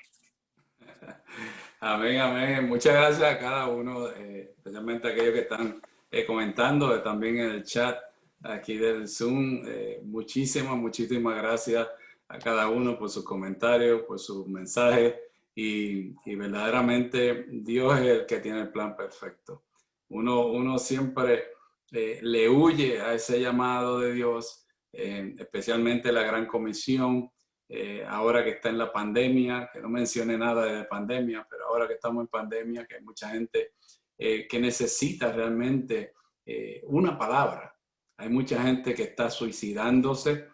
Amén, amén. Muchas gracias a cada uno, especialmente a aquellos que están comentando, también en el chat aquí del Zoom. Muchísimas gracias a cada uno por sus comentarios, por sus mensajes. Y verdaderamente Dios es el que tiene el plan perfecto. Uno siempre le huye a ese llamado de Dios, especialmente la Gran Comisión. Ahora que está en la pandemia, que no mencioné nada de pandemia, pero ahora que estamos en pandemia, que hay mucha gente que necesita realmente una palabra. Hay mucha gente que está suicidándose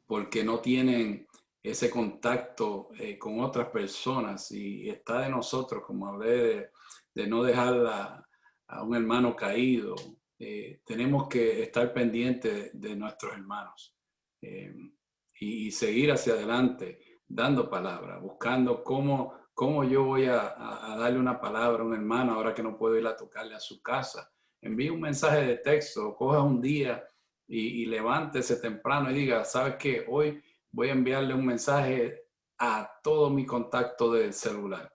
porque no tienen ese contacto con otras personas y está de nosotros, como hablé de no dejar a un hermano caído. Tenemos que estar pendientes de nuestros hermanos. Y seguir hacia adelante, dando palabras, buscando cómo yo voy a darle una palabra a un hermano ahora que no puedo ir a tocarle a su casa. Envíe un mensaje de texto, coja un día y levántese temprano y diga, ¿sabes qué? Hoy voy a enviarle un mensaje a todo mi contacto del celular.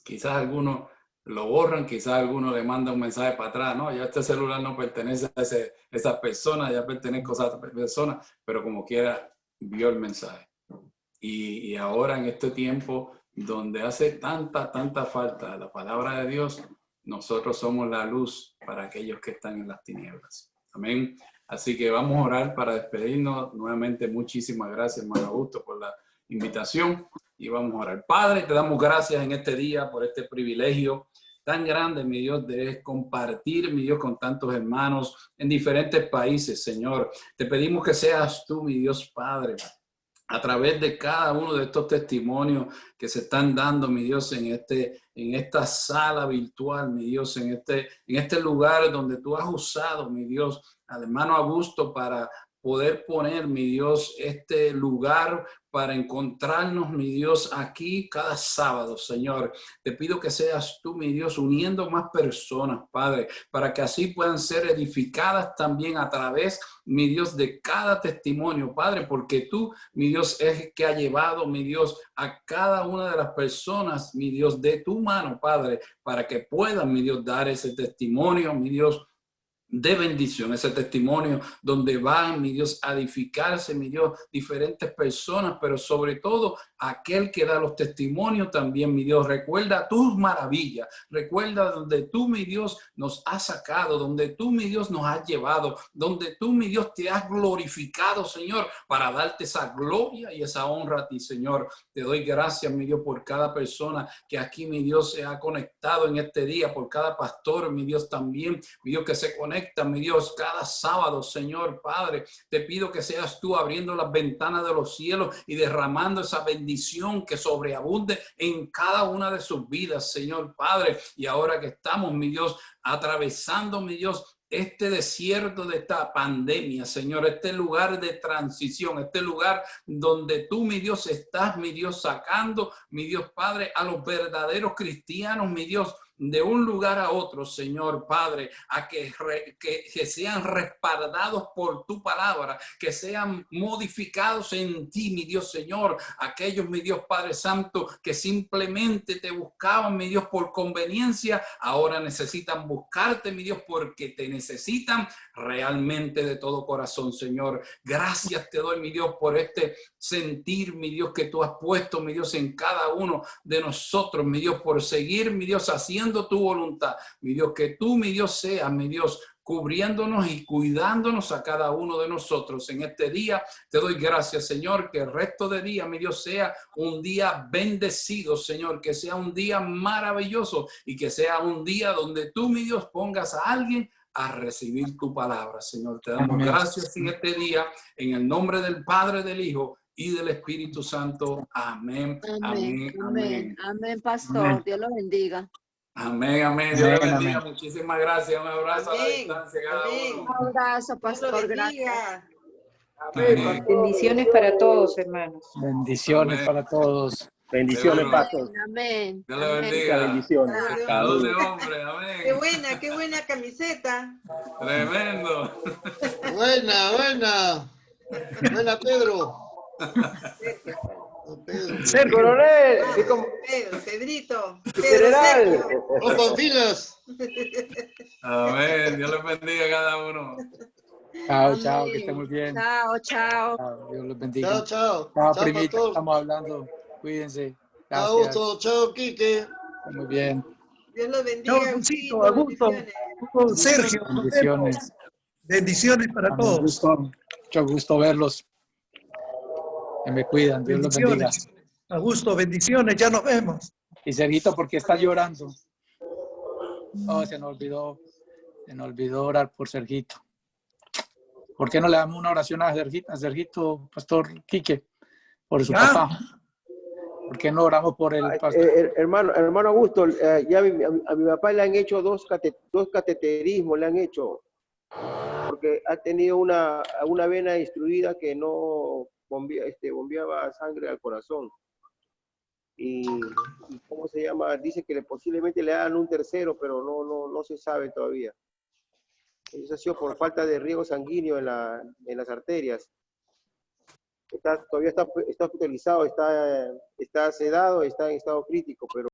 Quizás algunos lo borran, quizás algunos le mandan un mensaje para atrás, no, ya este celular no pertenece a esa persona, ya pertenece a esa persona, pero como quiera vio el mensaje. Y ahora en este tiempo donde hace tanta falta la palabra de Dios, nosotros somos la luz para aquellos que están en las tinieblas. Amén. Así que vamos a orar para despedirnos. Nuevamente, muchísimas gracias, hermano Augusto, por la invitación. Y vamos a orar. Padre, te damos gracias en este día por este privilegio tan grande, mi Dios, de compartir, mi Dios, con tantos hermanos en diferentes países, Señor. Te pedimos que seas tú, mi Dios Padre, a través de cada uno de estos testimonios que se están dando, mi Dios, en esta sala virtual, mi Dios, en este lugar donde tú has usado, mi Dios, al hermano Augusto para poder poner, mi Dios, este lugar para encontrarnos, mi Dios, aquí cada sábado, Señor. Te pido que seas tú, mi Dios, uniendo más personas, Padre, para que así puedan ser edificadas también a través, mi Dios, de cada testimonio, Padre, porque tú, mi Dios, es el que ha llevado, mi Dios, a cada una de las personas, mi Dios, de tu mano, Padre, para que puedan, mi Dios, dar ese testimonio, mi Dios, de bendición, ese testimonio donde van, mi Dios, a edificarse, mi Dios, diferentes personas, pero sobre todo aquel que da los testimonios también, mi Dios, recuerda tus maravillas, recuerda donde tú, mi Dios, nos has sacado, donde tú, mi Dios, nos has llevado, donde tú, mi Dios, te has glorificado, Señor, para darte esa gloria y esa honra a ti, Señor. Te doy gracias, mi Dios, por cada persona que aquí, mi Dios, se ha conectado en este día, por cada pastor, mi Dios, también, mi Dios, que se conecta, mi Dios, cada sábado, Señor Padre. Te pido que seas tú abriendo las ventanas de los cielos y derramando esa bendición que sobreabunde en cada una de sus vidas, Señor Padre. Y ahora que estamos, mi Dios, atravesando, mi Dios, este desierto de esta pandemia, Señor, este lugar de transición, este lugar donde tú, mi Dios, estás, mi Dios, sacando, mi Dios Padre, a los verdaderos cristianos, mi Dios, de un lugar a otro, Señor Padre, a que sean respaldados por tu palabra, que sean modificados en ti, mi Dios Señor. Aquellos, mi Dios Padre Santo, que simplemente te buscaban, mi Dios, por conveniencia, ahora necesitan buscarte, mi Dios, porque te necesitan realmente de todo corazón, Señor. Gracias te doy, mi Dios, por este sentir, mi Dios, que tú has puesto, mi Dios, en cada uno de nosotros, mi Dios, por seguir, mi Dios, haciendo tu voluntad, mi Dios, que tú, mi Dios, seas, mi Dios, cubriéndonos y cuidándonos a cada uno de nosotros en este día. Te doy gracias, Señor, que el resto de día, mi Dios, sea un día bendecido, Señor, que sea un día maravilloso y que sea un día donde tú, mi Dios, pongas a alguien a recibir tu palabra, Señor. Te damos gracias en este día, en el nombre del Padre, del Hijo y del Espíritu Santo. Amén. Amén. Amén. Amén, pastor. Amén. Dios lo bendiga. Amén, amén. Dios le bendiga. Muchísimas gracias. Un abrazo a la distancia cada uno. Un abrazo, pastor. Gracias. Amén. Bendiciones para todos, hermanos. Bendiciones para todos. Bendiciones, pastor. Amén. Dios le bendiga. Bendiciones. Salud de hombre. Amén. Qué buena camiseta. Tremendo. Buena, Pedro. Sergio. Coronel, Pedrito. general. Rompan filas. Amén. Dios les bendiga a cada uno. Chao, chao, que estén muy bien. Chao, chao. Dios los bendiga. Chao, chao. Chao, Chao, primita, pastor. estamos hablando. Cuídense. Chao, Gracias. Augusto. Chao, Quique. Muy bien. Dios los bendiga. Chao, Luisito, Augusto, Sergio. Bendiciones. Bendiciones para todos. Mucho gusto verlos. Que me cuidan. Dios los bendiga. Bendiciones. Augusto, bendiciones. Ya nos vemos. Y Sergito, ¿por qué está llorando? Oh, se nos olvidó orar por Sergito. ¿Por qué no le damos una oración a Sergito, Pastor Quique, por su papá? ¿Por qué no oramos por el pastor? Hermano Augusto, ya a mi papá le han hecho dos cateterismos, le han hecho, porque ha tenido una vena instruida que no bombeaba sangre al corazón. Y ¿cómo se llama? Dice que posiblemente le hagan un tercero, pero no se sabe todavía. Eso ha sido por falta de riego sanguíneo en las arterias. Todavía está hospitalizado, está sedado, está en estado crítico, pero